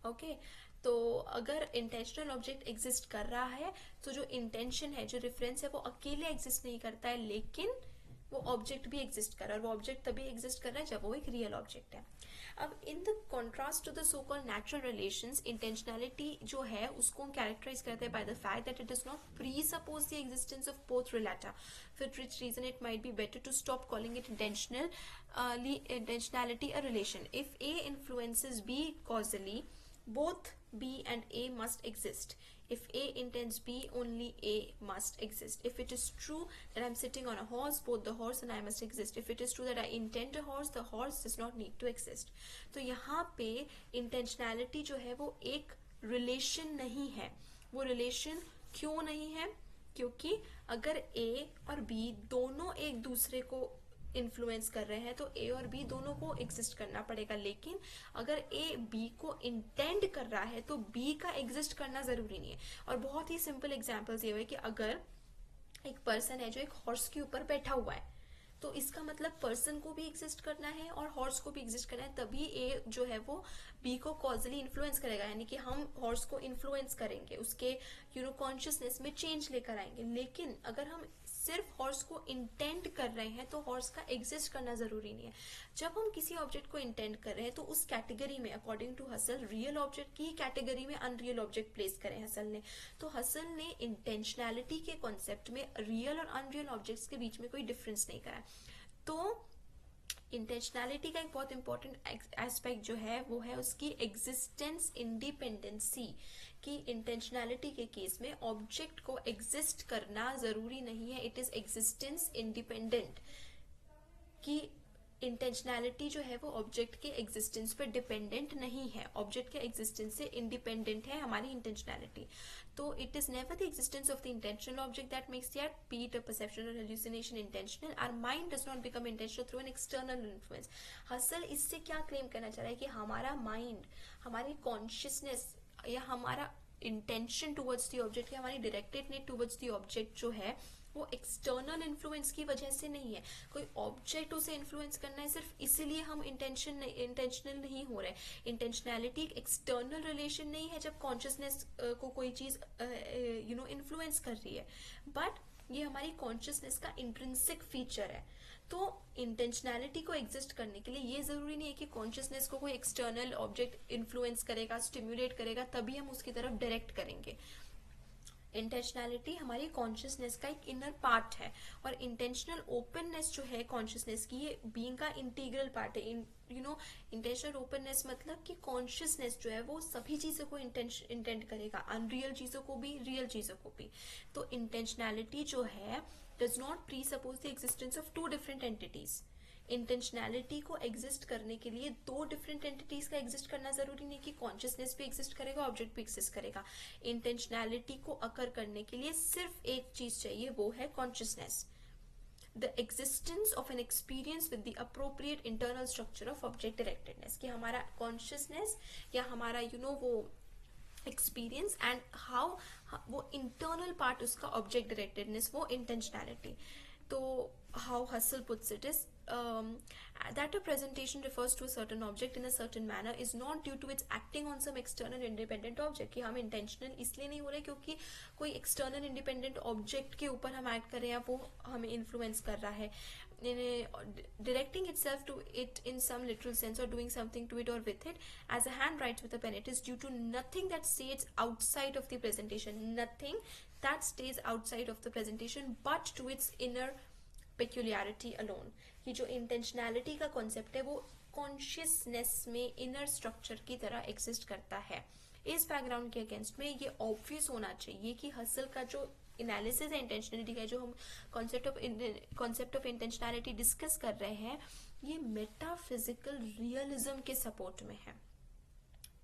ओके तो अगर इंटेंशनल ऑब्जेक्ट एग्जिस्ट कर रहा है तो जो इंटेंशन है, जो रेफरेंस है, वो अकेले एग्जिस्ट नहीं करता है, लेकिन वो ऑब्जेक्ट भी एग्जिस्ट कर रहा है, और वो ऑब्जेक्ट तभी एग्जिस्ट कर रहा है जब वो एक रियल ऑब्जेक्ट है। अब in the contrast to the so called natural relations, intentionality जो है उसको हम कैरेक्टराइज करते हैं by the fact that it does not presuppose the existence of both relata, for which reason it might be better to stop calling it intentionality a relation। If A influences B causally, both B and A must exist। If A intends B, only A must exist। If it is true that I'm sitting on a horse, both the horse and I must exist। If it is true that I intend a horse, the horse does not need to exist। तो यहाँ पे intentionality जो है वो एक relation नहीं है। वो relation क्यों नहीं है? क्योंकि अगर A और B दोनों एक दूसरे को इन्फ्लुएंस कर रहे हैं तो ए और बी दोनों को एग्जिस्ट करना पड़ेगा, लेकिन अगर ए बी को इंटेंड कर रहा है तो बी का एग्जिस्ट करना जरूरी नहीं है। और बहुत ही सिंपल एग्जांपल्स ये हुए कि अगर एक पर्सन है जो एक हॉर्स के ऊपर बैठा हुआ है तो इसका मतलब पर्सन को भी एग्जिस्ट करना है और हॉर्स को भी एग्जिस्ट करना है, तभी ए जो है वो बी को कॉजली इन्फ्लुएंस करेगा, यानी कि हम हॉर्स को इन्फ्लुएंस करेंगे, उसके कॉन्शियसनेस में चेंज लेकर आएंगे। लेकिन अगर हम सिर्फ हॉर्स को इंटेंड कर रहे हैं तो हॉर्स का एग्जिस्ट करना जरूरी नहीं है। जब हम किसी ऑब्जेक्ट को इंटेंड कर रहे हैं तो उस कैटेगरी में according to Husserl real object की कैटेगरी में अनरियल ऑब्जेक्ट प्लेस करें हसल ने। तो हसल ने इंटेंशनैलिटी के कॉन्सेप्ट में रियल और अनरियल ऑब्जेक्ट्स के बीच में कोई डिफरेंस नहीं करा। तो इंटेंशनैलिटी का एक बहुत इंपॉर्टेंट एस्पेक्ट जो है वो है उसकी एग्जिस्टेंस इंडिपेंडेंसी, कि इंटेंशनैलिटी के केस में ऑब्जेक्ट को एग्जिस्ट करना जरूरी नहीं है, इट इज एग्जिस्टेंस इंडिपेंडेंट। कि इंटेंशनैलिटी जो है वो ऑब्जेक्ट के एग्जिस्टेंस पे डिपेंडेंट नहीं है, ऑब्जेक्ट के एग्जिस्टेंस से इंडिपेंडेंट है हमारी इंटेंशनैलिटी। तो it is never the existence of the intentional object that makes that be it a perception or hallucination intentional. Our mind does not become intentional through an external influence. Husserl इससे क्या क्लेम करना चाह रहा है कि हमारा माइंड, हमारी कॉन्शियसनेस या हमारा इंटेंशन टुवर्ड्स द ऑब्जेक्ट या हमारी डायरेक्टेडनेस टुवर्ड्स द ऑब्जेक्ट जो है वो एक्सटर्नल इन्फ्लुएंस की वजह से नहीं है। कोई ऑब्जेक्ट उसे इन्फ्लुएंस करना है सिर्फ इसीलिए हम इंटेंशनल नहीं हो रहे। इंटेंशनैलिटी एक एक्सटर्नल रिलेशन नहीं है जब कॉन्शियसनेस को कोई चीज इन्फ्लुएंस कर रही है, बट ये हमारी कॉन्शियसनेस का इंट्रिंसिक फीचर है। तो इंटेंशनैलिटी को एग्जिस्ट करने के लिए ये जरूरी नहीं है कि कॉन्शियसनेस को कोई एक्सटर्नल ऑब्जेक्ट इन्फ्लुएंस करेगा, स्टिम्युलेट करेगा, तभी हम उसकी तरफ डायरेक्ट करेंगे। इंटेंशनैलिटी हमारी कॉन्शियसनेस का एक इनर पार्ट है, और इंटेंशनल ओपननेस जो है कॉन्शियसनेस की, ये बीइंग का इंटीग्रल पार्ट है। इंटेंशनल ओपननेस मतलब कि कॉन्शियसनेस जो है वो सभी चीजों को इंटेंड करेगा, अनरियल चीजों को भी, रियल चीजों को भी। तो इंटेंशनैलिटी जो है does not presuppose the existence of two different entities. Intentionality को एग्जिस्ट करने के लिए दो डिफरेंट एंटिटीज का एग्जिस्ट करना जरूरी नहीं कि कॉन्शियसनेस भी एग्जिस्ट करेगा, ऑब्जेक्ट भी एग्जिस्ट करेगा। इंटेंशनैलिटी को अकर करने के लिए सिर्फ एक चीज चाहिए, वो है consciousness, the existence of an experience with the appropriate internal structure of object directedness, कि हमारा कॉन्शियसनेस या हमारा वो एक्सपीरियंस एंड हाउ वो इंटरनल पार्ट उसका ऑब्जेक्ट डायरेक्टेडनेस, वो इंटेंशनैलिटी। तो how Husserl puts it is that a presentation refers to a certain object in a certain manner is not due to its acting on some external independent object। कि हम intentional इसलिए नहीं हो रहे क्योंकि कोई external independent object के ऊपर हम act कर रहे हैं, वो हमें influence कर रहा है। Directing itself to it in some literal sense or doing something to it or with it, as a hand writes with a pen, it is due to nothing that stays outside of the presentation, nothing that stays outside of the presentation but to its inner peculiarity alone। कि जो इंटेंशनैलिटी का कॉन्सेप्ट है वो कॉन्शियसनेस में इनर स्ट्रक्चर की तरह एग्जिस्ट करता है। इस बैकग्राउंड के अगेंस्ट में ये ऑब्वियस होना चाहिए कि हसल का जो एनालिसिस है इंटेंशनलिटी का, जो हम कॉन्सेप्ट ऑफ इंटेंशनलिटी डिस्कस कर रहे हैं, ये मेटाफिजिकल रियलिज्म के सपोर्ट में है।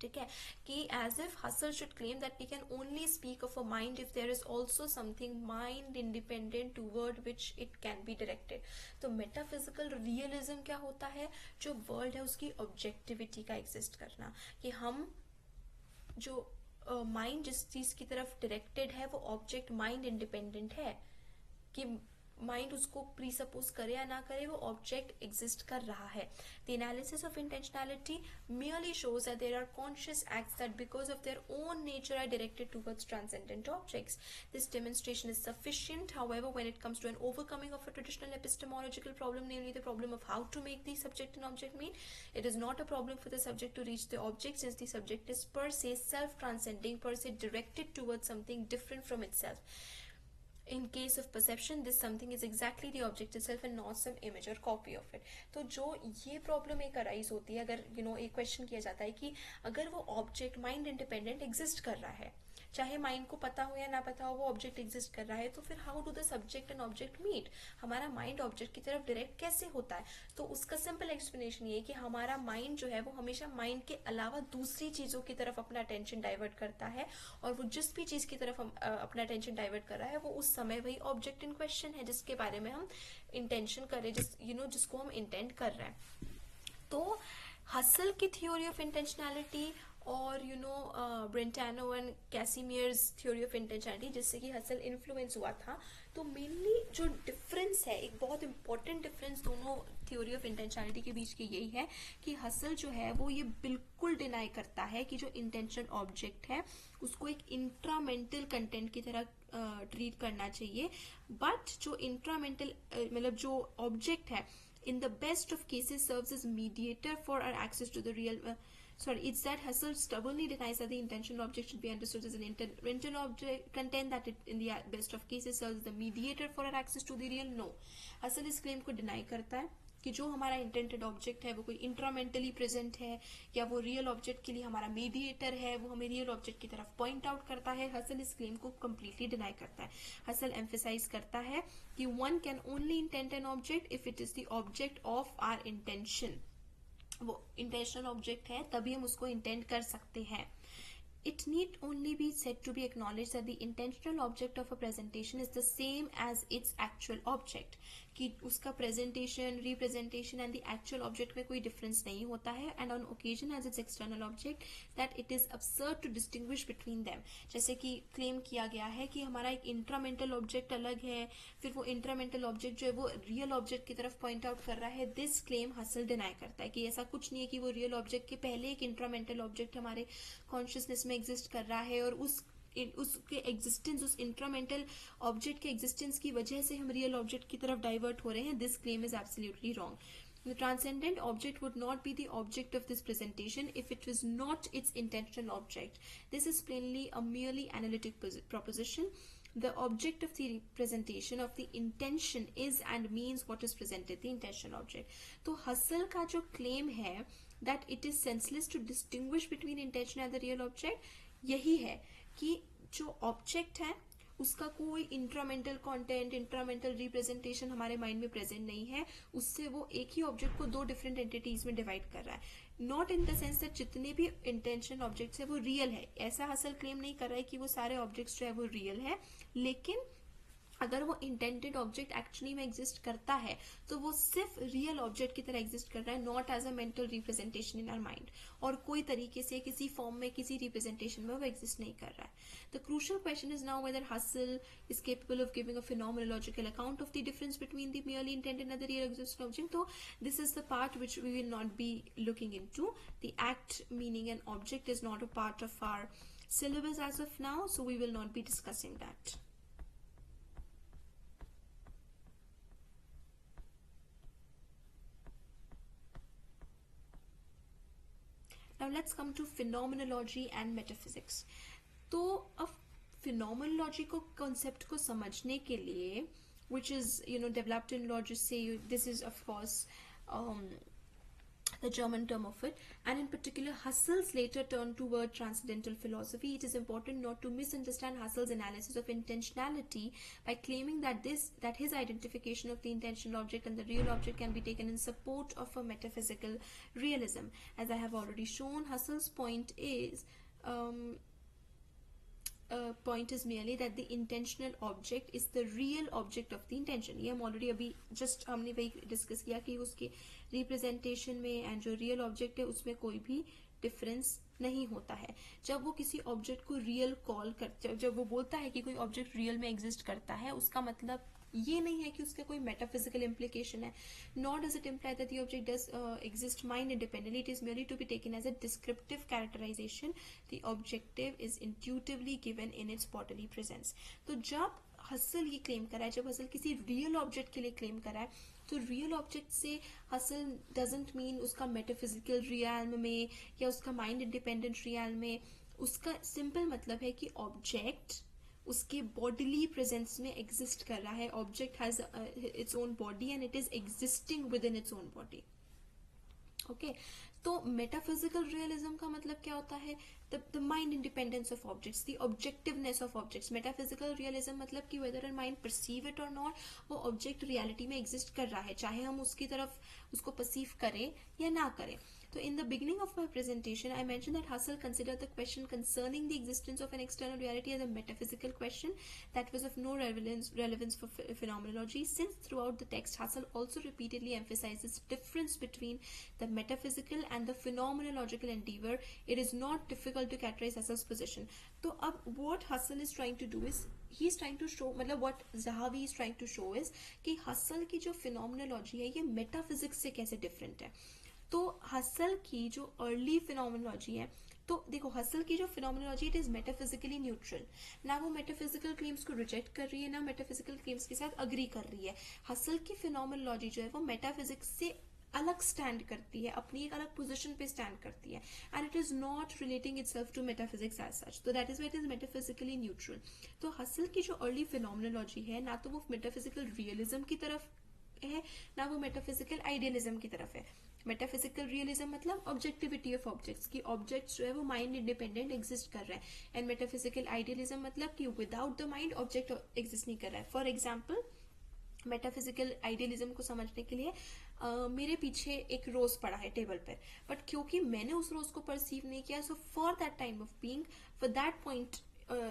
ठीक है, कि as if Husserl should claim that we can only speak of a mind if there is also something mind independent toward which it can be directed. तो मेटाफिजिकल रियलिज्म क्या होता है? जो वर्ल्ड है उसकी ऑब्जेक्टिविटी का एग्जिस्ट करना, कि हम जो माइंड जिस चीज की तरफ डायरेक्टेड है वो ऑब्जेक्ट माइंड इंडिपेंडेंट है, कि माइंड उसको प्रीसपोज करे या ना करे, वो ऑब्जेक्ट एग्जिस्ट कर रहा है। The analysis of intentionality merely shows that there are conscious acts that because of their own nature are directed towards transcendent objects. This demonstration is sufficient. However, when it comes to an overcoming of a traditional epistemological problem, namely the problem of how to make the subject and object meet, it is not a problem for the subject to reach the object, since the subject is per se self-transcending, per se directed towards something different from itself. In case of perception, this something is exactly the object itself and not some image or copy of it. तो जो ये प्रॉब्लम एक अराइज होती है, अगर एक क्वेश्चन किया जाता है कि अगर वो ऑब्जेक्ट माइंड इंडिपेंडेंट एग्जिस्ट कर रहा है, चाहे माइंड को पता हो या ना पता हो वो ऑब्जेक्ट एग्जिस्ट कर रहा है, तो फिर how do the subject and object meet? हमारा माइंड ऑब्जेक्ट की तरफ डायरेक्ट कैसे होता है? तो उसका सिंपल एक्सप्लेनेशन ये है कि हमारा माइंड जो है वो हमेशा माइंड के अलावा दूसरी चीजों की तरफ अपना अटेंशन डाइवर्ट करता है, और वो जिस भी चीज की तरफ हम अपना अटेंशन डाइवर्ट कर रहा है वो उस समय वही ऑब्जेक्ट इन क्वेश्चन है जिसके बारे में हम इंटेंशन कर रहे हैं, जिसको हम इंटेंट कर रहे हैं। तो हसल की थ्योरी ऑफ इंटेंशनैलिटी और ब्रेंटानो एंड कैसिमियर्स थ्योरी ऑफ इंटेंशनैलिटी, जिससे कि हसल इन्फ्लुएंस हुआ था, तो मेनली जो डिफरेंस है, एक बहुत इंपॉर्टेंट डिफरेंस दोनों थ्योरी ऑफ इंटेंशनैलिटी के बीच की यही है कि हसल जो है वो ये बिल्कुल डिनाई करता है कि जो इंटेंशन ऑब्जेक्ट है उसको एक इंट्रामेंटल कंटेंट की तरह ट्रीट करना चाहिए, बट जो इंट्रामेंटल मतलब जो ऑब्जेक्ट है in the best of cases serves as mediator for our access to the real it's that Husserl stubbornly denies that the intentional object should be understood as an intentional object, contend that it in the best of cases serves as the mediator for our access to the real. No, Husserl इस claim को deny करता है कि जो हमारा इंटेंटेड ऑब्जेक्ट है वो कोई इंट्रामेंटली प्रेजेंट है या वो रियल ऑब्जेक्ट के लिए हमारा मीडिएटर है, वो हमें रियल ऑब्जेक्ट की तरफ पॉइंट आउट करता है। हसल इस क्लेम को कम्प्लीटली डिनाई करता है। हसल एम्फेसाइज करता है कि one can only intend an object if it is the object of our intention. वो इंटेंशनल ऑब्जेक्ट है तभी हम उसको इंटेंट कर सकते हैं। It need only be said to be acknowledged that the intentional object of a presentation is the same as its actual object, कि उसका presentation, representation and the actual object में कोई difference नहीं होता है, and on occasion as its external object that it is absurd to distinguish between them। जैसे कि claim किया गया है कि हमारा एक intramental object अलग है, फिर वो intramental object जो है वो real object की तरफ point out कर रहा है। This claim Husserl deny करता है कि ऐसा कुछ नहीं है कि वो real object के पहले एक intramental object हमारे consciousness में एग्जिस्ट कर रहा है और उसके एग्जिस्टेंस, उस इंट्रामेंटल ऑब्जेक्ट के एग्जिस्टेंस की वजह से हम रियल ऑब्जेक्ट की तरफ डाइवर्ट हो रहे हैं। This claim is absolutely wrong. The transcendent object would not be the object of this presentation if it was not its intentional object. This is plainly a merely analytic proposition. The object of the representation of the intention is and means what is presented, the intentional object. तो हसल का जो claim है that it is senseless to distinguish between intention and the real object, यही है कि जो ऑब्जेक्ट है उसका कोई इंट्रामेंटल कंटेंट, इंट्रामेंटल रिप्रेजेंटेशन हमारे माइंड में प्रेजेंट नहीं है, उससे वो एक ही ऑब्जेक्ट को दो डिफरेंट एंटिटीज में डिवाइड कर रहा है। Not in the sense that जितने भी इंटेंशन ऑब्जेक्ट्स है वो रियल है, ऐसा हसल क्लेम नहीं कर रहा है कि वो सारे ऑब्जेक्ट्स जो है वो रियल है, लेकिन अगर वो इंटेंटेड ऑब्जेक्ट एक्चुअली में एग्जिस्ट करता है तो वो सिर्फ रियल ऑब्जेक्ट की तरह एग्जिस्ट कर रहा है, not as a mental representation in our mind, और कोई तरीके से किसी फॉर्म में किसी रिप्रेजेंटेशन में वो एग्जिस्ट नहीं कर रहा है। The crucial question is now whether Husserl is capable of giving a phenomenological account of the difference between the merely intended and the real existing object. तो this is the part which we will not be looking into. The act, meaning an object, is not a part of our syllabus as of now, so we will not be discussing that. Now let's come to phenomenology and metaphysics. तो अब phenomenology को concept को समझने के लिए which is developed in logic, say this is of course the German term of it, and in particular Husserl's later turn toward transcendental philosophy. It is important not to misunderstand Husserl's analysis of intentionality by claiming that his identification of the intentional object and the real object can be taken in support of a metaphysical realism. As I have already shown, Husserl's point is merely that the intentional object is the real object of the intention. ये हम ऑलरेडी अभी जस्ट हमने वही डिस्कस किया कि उसके रिप्रेजेंटेशन में एंड जो रियल ऑब्जेक्ट है उसमें कोई भी डिफरेंस नहीं होता है. जब वो किसी ऑब्जेक्ट को रियल कॉल करते, जब वो बोलता है कि कोई ऑब्जेक्ट रियल में एग्जिस्ट करता है, उसका मतलब ये नहीं है कि उसका कोई मेटाफिजिकल इम्प्लीकेशन है. Not does it imply that the object does exist mind independently. It is merely to be taken as a descriptive characterization. The objective is intuitively given in its bodily presence. तो जब हसल ये क्लेम करा है, जब हसल किसी रियल ऑब्जेक्ट के लिए क्लेम करा है, तो रियल ऑब्जेक्ट से हसल डजंट मीन उसका मेटाफिजिकल रियल्म में या उसका माइंड इंडिपेंडेंट रियल्म में. उसका सिंपल मतलब है कि ऑब्जेक्ट उसके बॉडीली प्रेजेंस में एग्जिस्ट कर रहा है. Object has its own body and it is existing within its own body. Okay, तो मेटाफिजिकल रियलिज्म का मतलब क्या होता है? The mind independence of objects, the objectiveness of objects. Metaphysical realism मतलब कि whether and mind perceive it or not, वो ऑब्जेक्ट रियलिटी में एग्जिस्ट कर रहा है, चाहे हम उसकी तरफ उसको परसीव करें या ना करें. So in the beginning of my presentation, I mentioned that Husserl considered the question concerning the existence of an external reality as a metaphysical question that was of no relevance for phenomenology, since throughout the text, Husserl also repeatedly emphasizes difference between the metaphysical and the phenomenological endeavor. It is not difficult to characterize Husserl's position. So what Husserl is trying to do is, he is trying to show, मतलब what Zahavi is trying to show is कि Husserl की जो phenomenology है, ये metaphysics से कैसे different है. तो हसल की जो अर्ली फिनोमेनोलॉजी है, तो देखो हसल की जो phenomenology it is metaphysically neutral. ना वो मेटाफिजिकल क्लेम्स को रिजेक्ट कर रही है, ना मेटाफिजिकल क्लेम्स के साथ अग्री कर रही है. हसल की फिनोमेनोलॉजी जो है वो मेटाफिजिक्स से अलग स्टैंड करती है, अपनी एक अलग पोजीशन पे स्टैंड करती है, and it is not relating itself to metaphysics as such. तो that is why it is metaphysically neutral. तो हसल की जो अर्ली फिनोमेनोलॉजी है, ना तो वो मेटाफिजिकल रियलिज्म की तरफ है, ना वो मेटाफिजिकल आइडियलिज्म की तरफ है. मेटाफिजिकल रियलिज्म मतलब ऑब्जेक्टिविटी ऑफ ऑब्जेक्ट्स, की ऑब्जेक्ट्स जो है वो माइंड इंडिपेंडेंट एग्जिस्ट कर रहा है. एंड मेटाफिजिकल आइडियलिज्म मतलब कि without the mind object exist नहीं कर रहा है. फॉर एग्जाम्पल, मेटाफिजिकल आइडियलिज्म को समझने के लिए मेरे पीछे एक रोज पड़ा है टेबल पर, बट क्योंकि मैंने उस रोज को परसीव नहीं किया, so for that time of being, for that point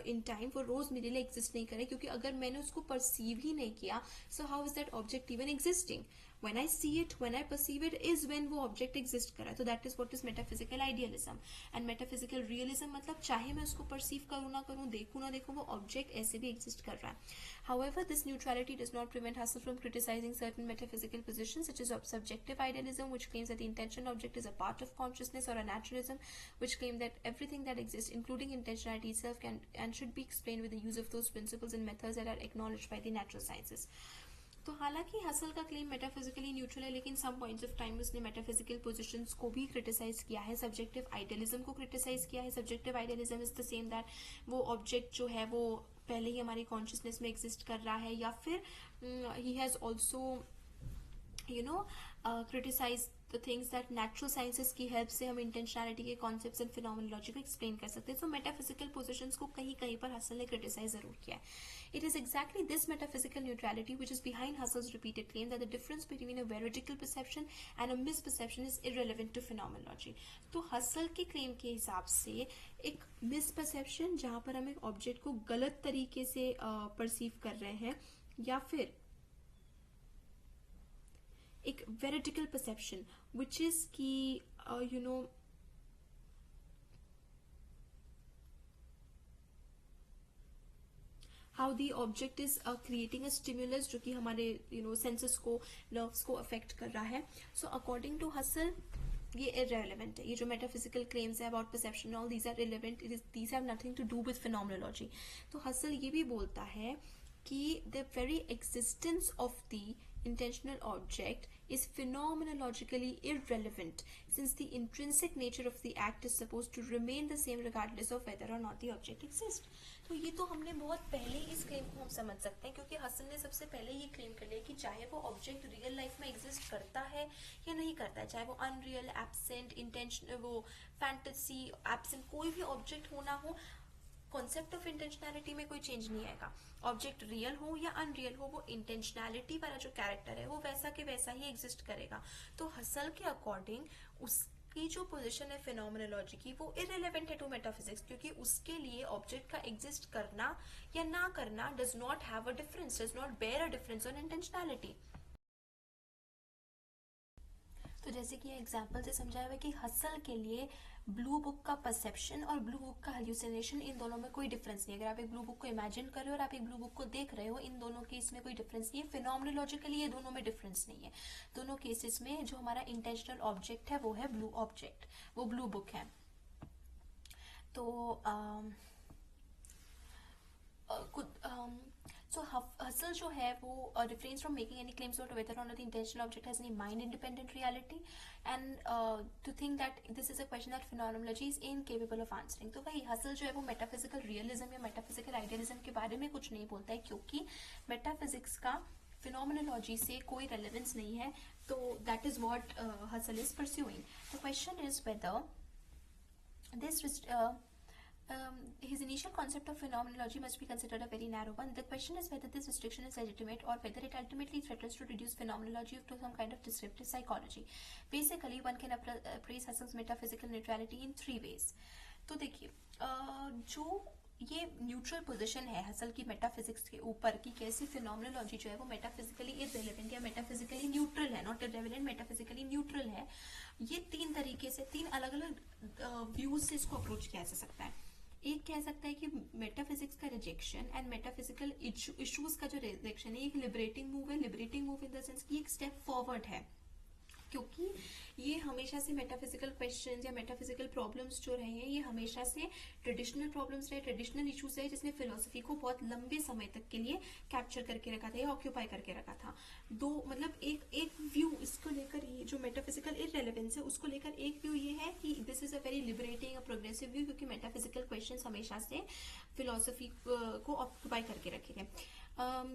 in time, वो रोज मेरे लिए एग्जिस्ट नहीं करे, क्योंकि अगर मैंने उसको परसीव ही नहीं किया, so how is that object even existing? When I see it, when I perceive it, is when वो object exist कर रहा है. तो that is what is metaphysical idealism. And metaphysical realism मतलब चाहे मैं उसको perceive करूँ ना करूँ, देखूँ ना देखूँ, वो object ऐसे भी exist कर रहा है. However, this neutrality does not prevent Husserl from criticizing certain metaphysical positions, such as subjective idealism, which claims that the intentional object is a part of consciousness, or a naturalism, which claim that everything that exists, including intentionality itself, can and should be explained with the use of those principles and methods that are acknowledged by the natural sciences. तो हालांकि हसल का क्लेम मेटाफिजिकली न्यूट्रल है, लेकिन सम पॉइंट्स ऑफ टाइम उसने मेटाफिजिकल पोजीशंस को भी क्रिटिसाइज किया है, सब्जेक्टिव आइडियलिज्म को क्रिटिसाइज किया है. Subjective idealism is the same that वो ऑब्जेक्ट जो है वो पहले ही हमारी कॉन्शियसनेस में एग्जिस्ट कर रहा है, या फिर he has also criticize the things that natural sciences की हेल्प से हम इंटेंशनैलिटी के कॉन्सेप्ट्स एंड फिनोमेनोलॉजी को एक्सप्लेन कर सकते हैं. सो मेटाफिजिकल पोजीशंस को कहीं कहीं पर हसल ने क्रिटिसाइज जरूर किया है. It is exactly this metaphysical neutrality which is behind Husserl's repeated claim that the difference between a veridical perception and a misperception is irrelevant to phenomenology. तो हसल के क्लेम के हिसाब से एक मिसपर्सेप्शन, जहां पर हम एक ऑब्जेक्ट को गलत तरीके से परसीव कर रहे हैं, या फिर एक वेरिडिकल परसेप्शन विच इज की how the object is creating a stimulus जो कि हमारे सेंसेस को, नर्व्स को अफेक्ट कर रहा है. सो अकॉर्डिंग टू हसल ये irrelevant है. ये जो metaphysical claims है about perception, all these are irrelevant. These have nothing to do with phenomenology. तो हसल ये भी बोलता है कि the very existence of the intentional object is phenomenologically irrelevant, since the intrinsic nature of the act is supposed to remain the same regardless of whether or not the object exists. तो ये तो हमने बहुत पहले इस क्लेम को हम समझ सकते हैं, क्योंकि हसल ने सबसे पहले ये क्लेम कर लिया कि चाहे वो ऑब्जेक्ट रियल लाइफ में एग्जिस्ट करता है या नहीं करता है, चाहे वो अनरियल, एब्सेंट, इंटेंशन, वो फैंटेसी, एब्सेंट, कोई भी ऑब्जेक्ट होना हो, कॉन्सेप्ट ऑफ इंटेंशनैलिटी में कोई चेंज नहीं आएगा। ऑब्जेक्ट रियल हो या अनरियल हो, वो इंटेंशनैलिटी वाला जो कैरेक्टर है वो वैसा के वैसा ही एग्जिस्ट करेगा। तो हसल के अकॉर्डिंग उसकी जो पोजीशन है फिनोमेनोलॉजी की वो इररिलेवेंट है टू मेटाफिजिक्स, क्योंकि उसके लिए ऑब्जेक्ट का एग्जिस्ट करना या ना करना does not have a difference, does not bear a difference on intentionality. तो जैसे कि एग्जाम्पल से समझाया हुआ कि हसल के लिए ब्लू बुक का परसेप्शन और ब्लू बुक का हेल्यूसिनेशन, इन दोनों में कोई डिफरेंस नहीं है। अगर आप एक ब्लू बुक को इमेजिन कर रहे हो और आप एक ब्लू बुक को देख रहे हो, इन दोनों केस में कोई डिफरेंस नहीं है। फिनोमेनोलॉजिकली ये दोनों में डिफरेंस नहीं है। दोनों केसेस में जो हमारा इंटेंशनल ऑब्जेक्ट है वो है ब्लू ऑब्जेक्ट, वो ब्लू बुक है। तो so Husserl जो है वो refrains from making any claims about whether or not the intentional object has any mind independent reality, and to think that this is a question that phenomenology is incapable of answering. तो भाई Husserl जो है वो metaphysical realism या metaphysical idealism के बारे में कुछ नहीं बोलता है, क्योंकि metaphysics का phenomenology से कोई relevance नहीं है। तो that is what Husserl is pursuing. The question is whether this his initial concept of phenomenology must be considered a very narrow one. The question is whether this restriction is legitimate or whether it ultimately threatens to reduce phenomenology to some kind of descriptive psychology. Basically, one can appraise Husserl's metaphysical neutrality in three ways. तो देखिए, जो ये न्यूट्रल पोजीशन है हसल की मेटाफिजिक्स के ऊपर कि कैसी फिनोमेनोलॉजी जो है वो मेटाफिजिकली इररिलेवेंट या मेटाफिजिकली न्यूट्रल है, नॉट इररिलेवेंट, मेटाफिजिकली न्यूट्रल है, ये तीन तरीके से, तीन अलग अलग व्यूज से इसको अप्रोच किया जा सकता है। एक कह सकता है कि मेटाफिजिक्स का रिजेक्शन एंड मेटाफिजिकल इश्यूज का जो रिजेक्शन है एक लिबरेटिंग मूव है। Liberating move in the sense कि एक स्टेप फॉरवर्ड है, क्योंकि ये हमेशा से मेटाफिजिकल क्वेश्चंस या मेटाफिजिकल प्रॉब्लम्स जो रहे हैं ये हमेशा से ट्रेडिशनल प्रॉब्लम्स रहे, ट्रेडिशनल इश्यूज रहे, जिसने फिलोसफी को बहुत लंबे समय तक के लिए कैप्चर करके रखा था या ऑक्यूपाई करके रखा था। दो मतलब एक व्यू इसको लेकर, ये जो मेटाफिजिकल इररिलेवेंस है उसको लेकर एक व्यू ये है कि this is a very liberating, a progressive view, क्योंकि मेटाफिजिकल क्वेश्चंस हमेशा से फिलोसफी को ऑक्यूपाई करके रखे गए।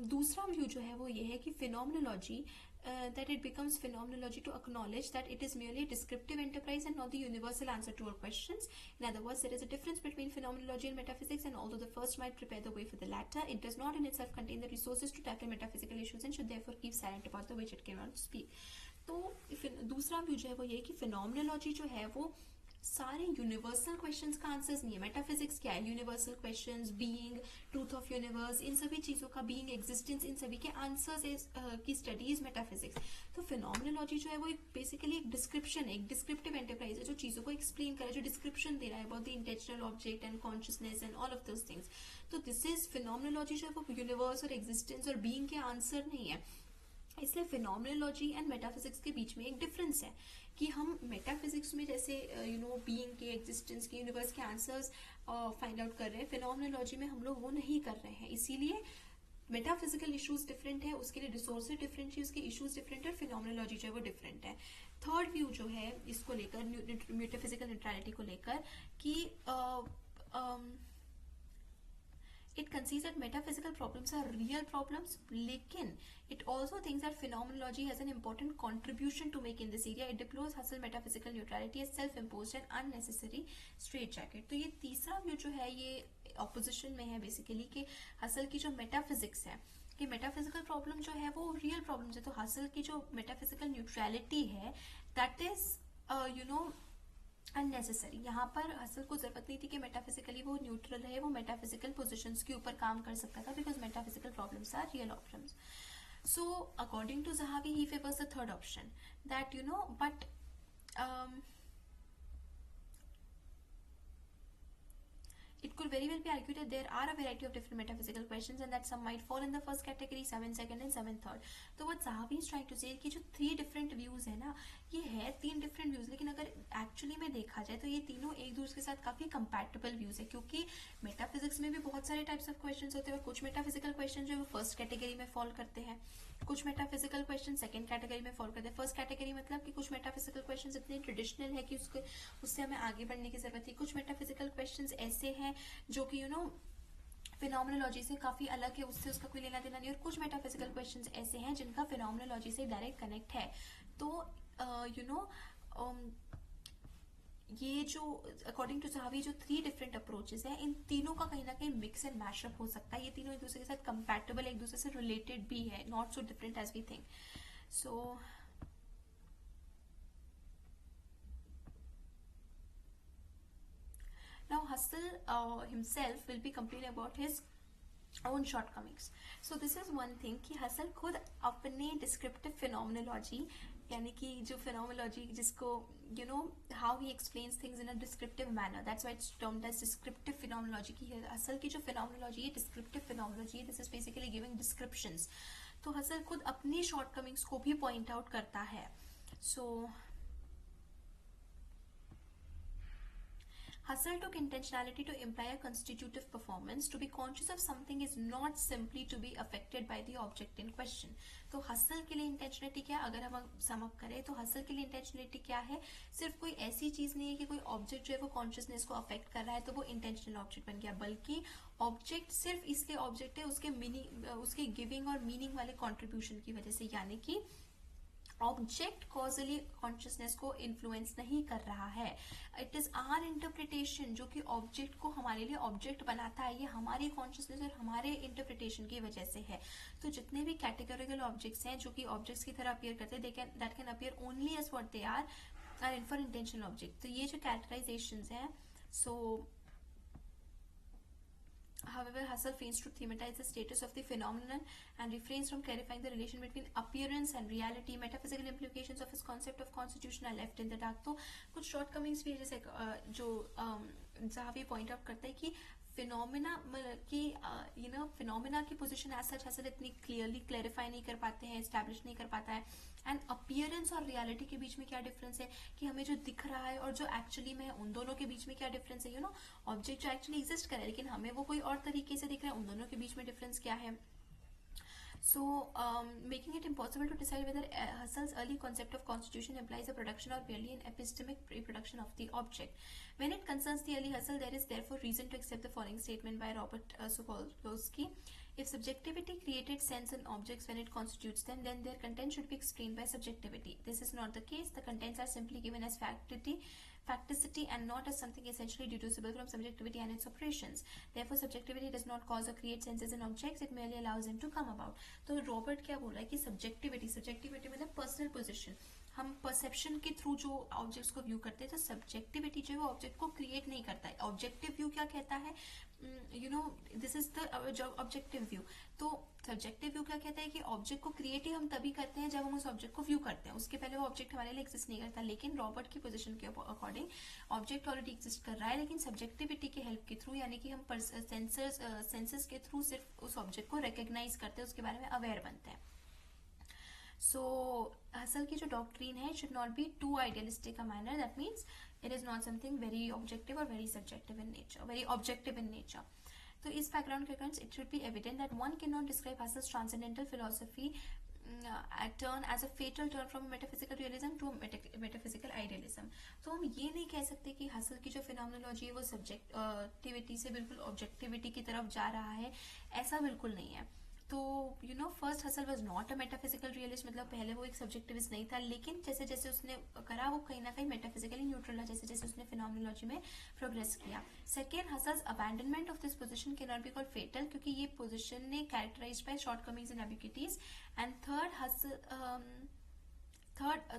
दूसरा व्यू जो है वो ये है कि phenomenology that it becomes phenomenology to acknowledge that it is merely a descriptive enterprise and not the universal answer to our questions. In other words, there is a difference between phenomenology and metaphysics, and although the first might prepare the way for the latter, it does not in itself contain the resources to tackle metaphysical issues and should therefore keep silent about the which it cannot speak. तो दूसरा व्यू जो है वो ये कि फिनोमेनोलॉजी जो है वो सारे यूनिवर्सल क्वेश्चंस का आंसर्स नहीं है। मेटाफिजिक्स क्या है? Universal questions, being, truth of universe, इन सभी चीजों का, बीइंग, एग्जिस्टेंस, इन सभी के आंसर्स की स्टडी इज मेटाफिजिक्स। तो फिनोमेनोलॉजी जो है वो एक बेसिकली एक डिस्क्रिप्शन है, एक डिस्क्रिप्टिव एंटरप्राइज है जो चीजों को एक्सप्लेन कर रहा है, जो डिस्क्रिप्शन दे रहा है about the intentional object and consciousness and all of those things. तो दिस इज फिनोमेनोलॉजी जो है वो यूनिवर्स और एग्जिस्टेंस और बीइंग के आंसर नहीं है। इसलिए फिनोमेनोलॉजी एंड मेटाफिजिक्स के बीच में एक डिफरेंस है कि हम मेटाफिजिक्स में जैसे बीइंग के, एग्जिस्टेंस के, यूनिवर्स के आंसर्स फाइंड आउट कर रहे हैं, फिनोमेनोलॉजी में हम लोग वो नहीं कर रहे हैं। इसीलिए मेटाफिजिकल इश्यूज डिफरेंट है, उसके लिए रिसोर्सेज डिफरेंट है, उसके इश्यूज डिफरेंट है, और फिनोमेनोलॉजी जो है वो डिफरेंट है। थर्ड व्यू जो है इसको लेकर, मेटाफिजिकल न्यूट्रलिटी को लेकर, कि it concedes that metaphysical problems are real problems, लेकिन it also thinks that phenomenology has an important contribution to make in this area. It deplores Husserl's metaphysical neutrality as self-imposed and unnecessary straitjacket. तो ये तीसरा व्यू जो है ये ऑपोजिशन में है बेसिकली, कि हसल की जो मेटाफिजिक्स है कि मेटाफिजिकल प्रॉब्लम जो है वो रियल प्रॉब्लम्स है, तो हसल की जो मेटाफिजिकल न्यूट्रलिटी है दैट इज अननेसेसरी। यहाँ पर हसल को जरूरत नहीं थी कि मेटाफिजिकली वो न्यूट्रल रहे, वो मेटाफिजिकल पोजीशंस के ऊपर काम कर सकता था, because metaphysical problems are real problems. So according to Zahavi he favours the third option, that but it could very well be argued that there are a variety of different metaphysical questions and that some might fall in the first category, some in second and some in third. तो what Zahavi is trying to say कि जो three different views है ना, ये है तीन different views, लेकिन अगर एक्चुअली में देखा जाए तो ये तीनों एक दूसरे के साथ काफी compatible views है, क्योंकि मेटाफिजिक्स में भी बहुत सारे टाइप्स ऑफ क्वेश्चंस होते हैं और कुछ मेटाफिजिकल क्वेश्चन जो है वो फर्स्ट कैटेगरी में फॉल करते हैं, कुछ मेटाफिजिकल क्वेश्चन सेकंड कैटेगरी में फॉल करते हैं। फर्स्ट कैटेगरी मतलब कि कुछ मेटाफिजिकल क्वेश्चंस इतने ट्रेडिशनल है कि उससे हमें आगे बढ़ने की जरूरत है, कुछ मेटाफिजिकल क्वेश्चंस ऐसे हैं जो कि फिनोमिनोलॉजी से काफी अलग है, उससे उसका कोई लेना देना नहीं, और कुछ मेटाफिजिकल क्वेश्चंस ऐसे हैं जिनका फिनोमिनोलॉजी से डायरेक्ट कनेक्ट है। तो ये जो अकॉर्डिंग टू साहवी जो 3 डिफरेंट अप्रोचेस हैं, इन तीनों का कहीं ना कहीं मिक्स एंड मैशअप हो सकता है। ये तीनों एक दूसरे के साथ कंपैटिबल, एक दूसरे से रिलेटेड भी है, not so different as we think. So now Husserl himself will be complaining about his own shortcomings. So this is one thing कि हसल खुद अपने डिस्क्रिप्टिव फिनोमिनोलॉजी, यानी कि जो फिनोमिनोलॉजी जिसको how he explains things in a descriptive manner, that's why it's termed as descriptive phenomenology. की हसल की जो फिनोमिनोलॉजी है डिस्क्रिप्टिव फिनोमिनोलॉजी है, this is basically giving descriptions. तो हसल खुद अपनी शॉर्टकमिंग्स को भी पॉइंट आउट करता है। सो Husserl took intentionality to imply a constitutive performance. To be conscious of something is not simply to be affected by the object in question. तो Husserl के लिए इंटेंशनलिटी क्या, अगर हम सम अप करें तो Husserl के लिए इंटेंशनलिटी क्या है, सिर्फ कोई ऐसी चीज नहीं है कि कोई ऑब्जेक्ट जो है वो कॉन्शियसनेस को अफेक्ट कर रहा है तो वो इंटेंशनल ऑब्जेक्ट बन गया, बल्कि ऑब्जेक्ट सिर्फ इसलिए ऑब्जेक्ट है उसके मीनिंग, उसके गिविंग और मीनिंग वाले कॉन्ट्रीब्यूशन की वजह से, यानी कि ऑब्जेक्ट कॉजली कॉन्शियसनेस को इन्फ्लुएंस नहीं कर रहा है। इट इज आवर इंटरप्रिटेशन जो कि ऑब्जेक्ट को हमारे लिए ऑब्जेक्ट बनाता है, ये हमारी कॉन्शियसनेस और हमारे इंटरप्रिटेशन की वजह से है। तो जितने भी कैटेगोरिकल ऑब्जेक्ट्स हैं जो कि ऑब्जेक्ट्स की तरह अपीयर करते हैं, that can appear only as what they are in for intentional object. तो ये जो कैरेक्टराइजेशंस हैं, सो however, Husserl feigns to thematize the status of the phenomenon and refrains from clarifying the relation between appearance and reality. Metaphysical implications of his concept of constitution are left in the dark. तो कुछ shortcomings भी है, जैसे जो ज़ाहवी पॉइंट आउट करता है कि फिनोमिना की फिनोमिना की पोजीशन एज सच हसल इतनी क्लियरली क्लैरिफाई नहीं कर पाते हैं, एस्टैब्लिश नहीं कर पाता है। एंड अपीयरेंस और रियलिटी के बीच में क्या डिफरेंस है, कि हमें जो दिख रहा है और जो एक्चुअली में है उन दोनों के बीच में क्या डिफरेंस है। ऑब्जेक्ट जो एक्चुअली एग्जिस्ट कर रहा है लेकिन हमें वो कोई और तरीके से दिख रहा है, उन दोनों के बीच में डिफरेंस क्या है। So, making it impossible to decide whether Husserl's early concept of constitution implies a production or merely an epistemic reproduction of the object. When it concerns the early Husserl, there is therefore reason to accept the following statement by Robert Sokolowski. If subjectivity created sense in objects when it constitutes them, then their content should be explained by subjectivity. This is not the case. The contents are simply given as facticity and not as something essentially deducible from subjectivity and its operations. Therefore, subjectivity does not cause or create senses in objects, it merely allows them to come about. तो रॉबर्ट क्या बोल रहा है कि सब्जेक्टिविटी मतलब पर्सनल पोजीशन, हम परसेप्शन के थ्रू जो ऑब्जेक्ट्स को व्यू करते हैं, तो सब्जेक्टिविटी जो है वो ऑब्जेक्ट को क्रिएट नहीं करता है। ऑब्जेक्टिव व्यू क्या कहता है, this is the objective view. तो सब्जेक्टिव व्यू क्या कहता है कि ऑब्जेक्ट को क्रिएट ही हम तभी करते हैं जब हम उस ऑब्जेक्ट को व्यू करते हैं, उसके पहले वो ऑब्जेक्ट हमारे लिए एग्जिस्ट नहीं करता। लेकिन रॉबर्ट की पोजीशन के अकॉर्डिंग ऑब्जेक्ट ऑलरेडी एग्जिस्ट कर रहा है, लेकिन सब्जेक्टिविटी के हेल्प के थ्रू, यानी कि हम सेंसर्स के थ्रू सिर्फ उस ऑब्जेक्ट को रिकॉग्नाइज करते हैं, उसके बारे में अवेयर बनते हैं। So, Husserl की जो डॉक्ट्रीन है, should not be too idealistic a manner. That means it is not something very objective or very subjective in nature, very objective in nature. तो इस बैकग्राउंड के according it should be evident that one cannot describe Husserl's transcendental philosophy turn as a fatal turn from metaphysical realism to metaphysical idealism. तो हम ये नहीं कह सकते कि हसल की जो फिनोमिनोलॉजी है वो सब्जेक्टिविटी से बिल्कुल ऑब्जेक्टिविटी की तरफ जा रहा है, ऐसा बिल्कुल नहीं है। तो first hustle was not a metaphysical realist, मतलब पहले वो एक सब्जेक्टिविस्ट नहीं था, लेकिन जैसे जैसे उसने करा वो कहीं ना कहीं मेटाफिजिकली न्यूट्रल है, जैसे जैसे उसने फिनोमिनोलॉजी में प्रोग्रेस किया। Second, Husserl's abandonment of this position can not be called fatal, क्योंकि ये पोजीशन ने characterised by shortcomings and ambiguities. And third,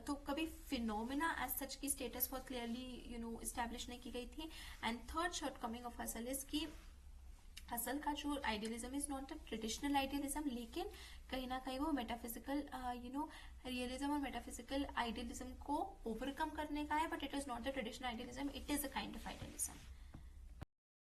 तो कभी फिनोमिना एज सच की स्टेटस बहुत क्लियरली एस्टैब्लिश नहीं की गई थी। And third shortcoming of hustle is की हसल का जो idealism is not a traditional idealism, लेकिन कहीं ना कहीं वो मेटाफिजिकल रियलिज्म और मेटाफिजिकल आइडियलिज्म को ओवरकम करने का है, but it is not the traditional idealism, it is a kind of idealism.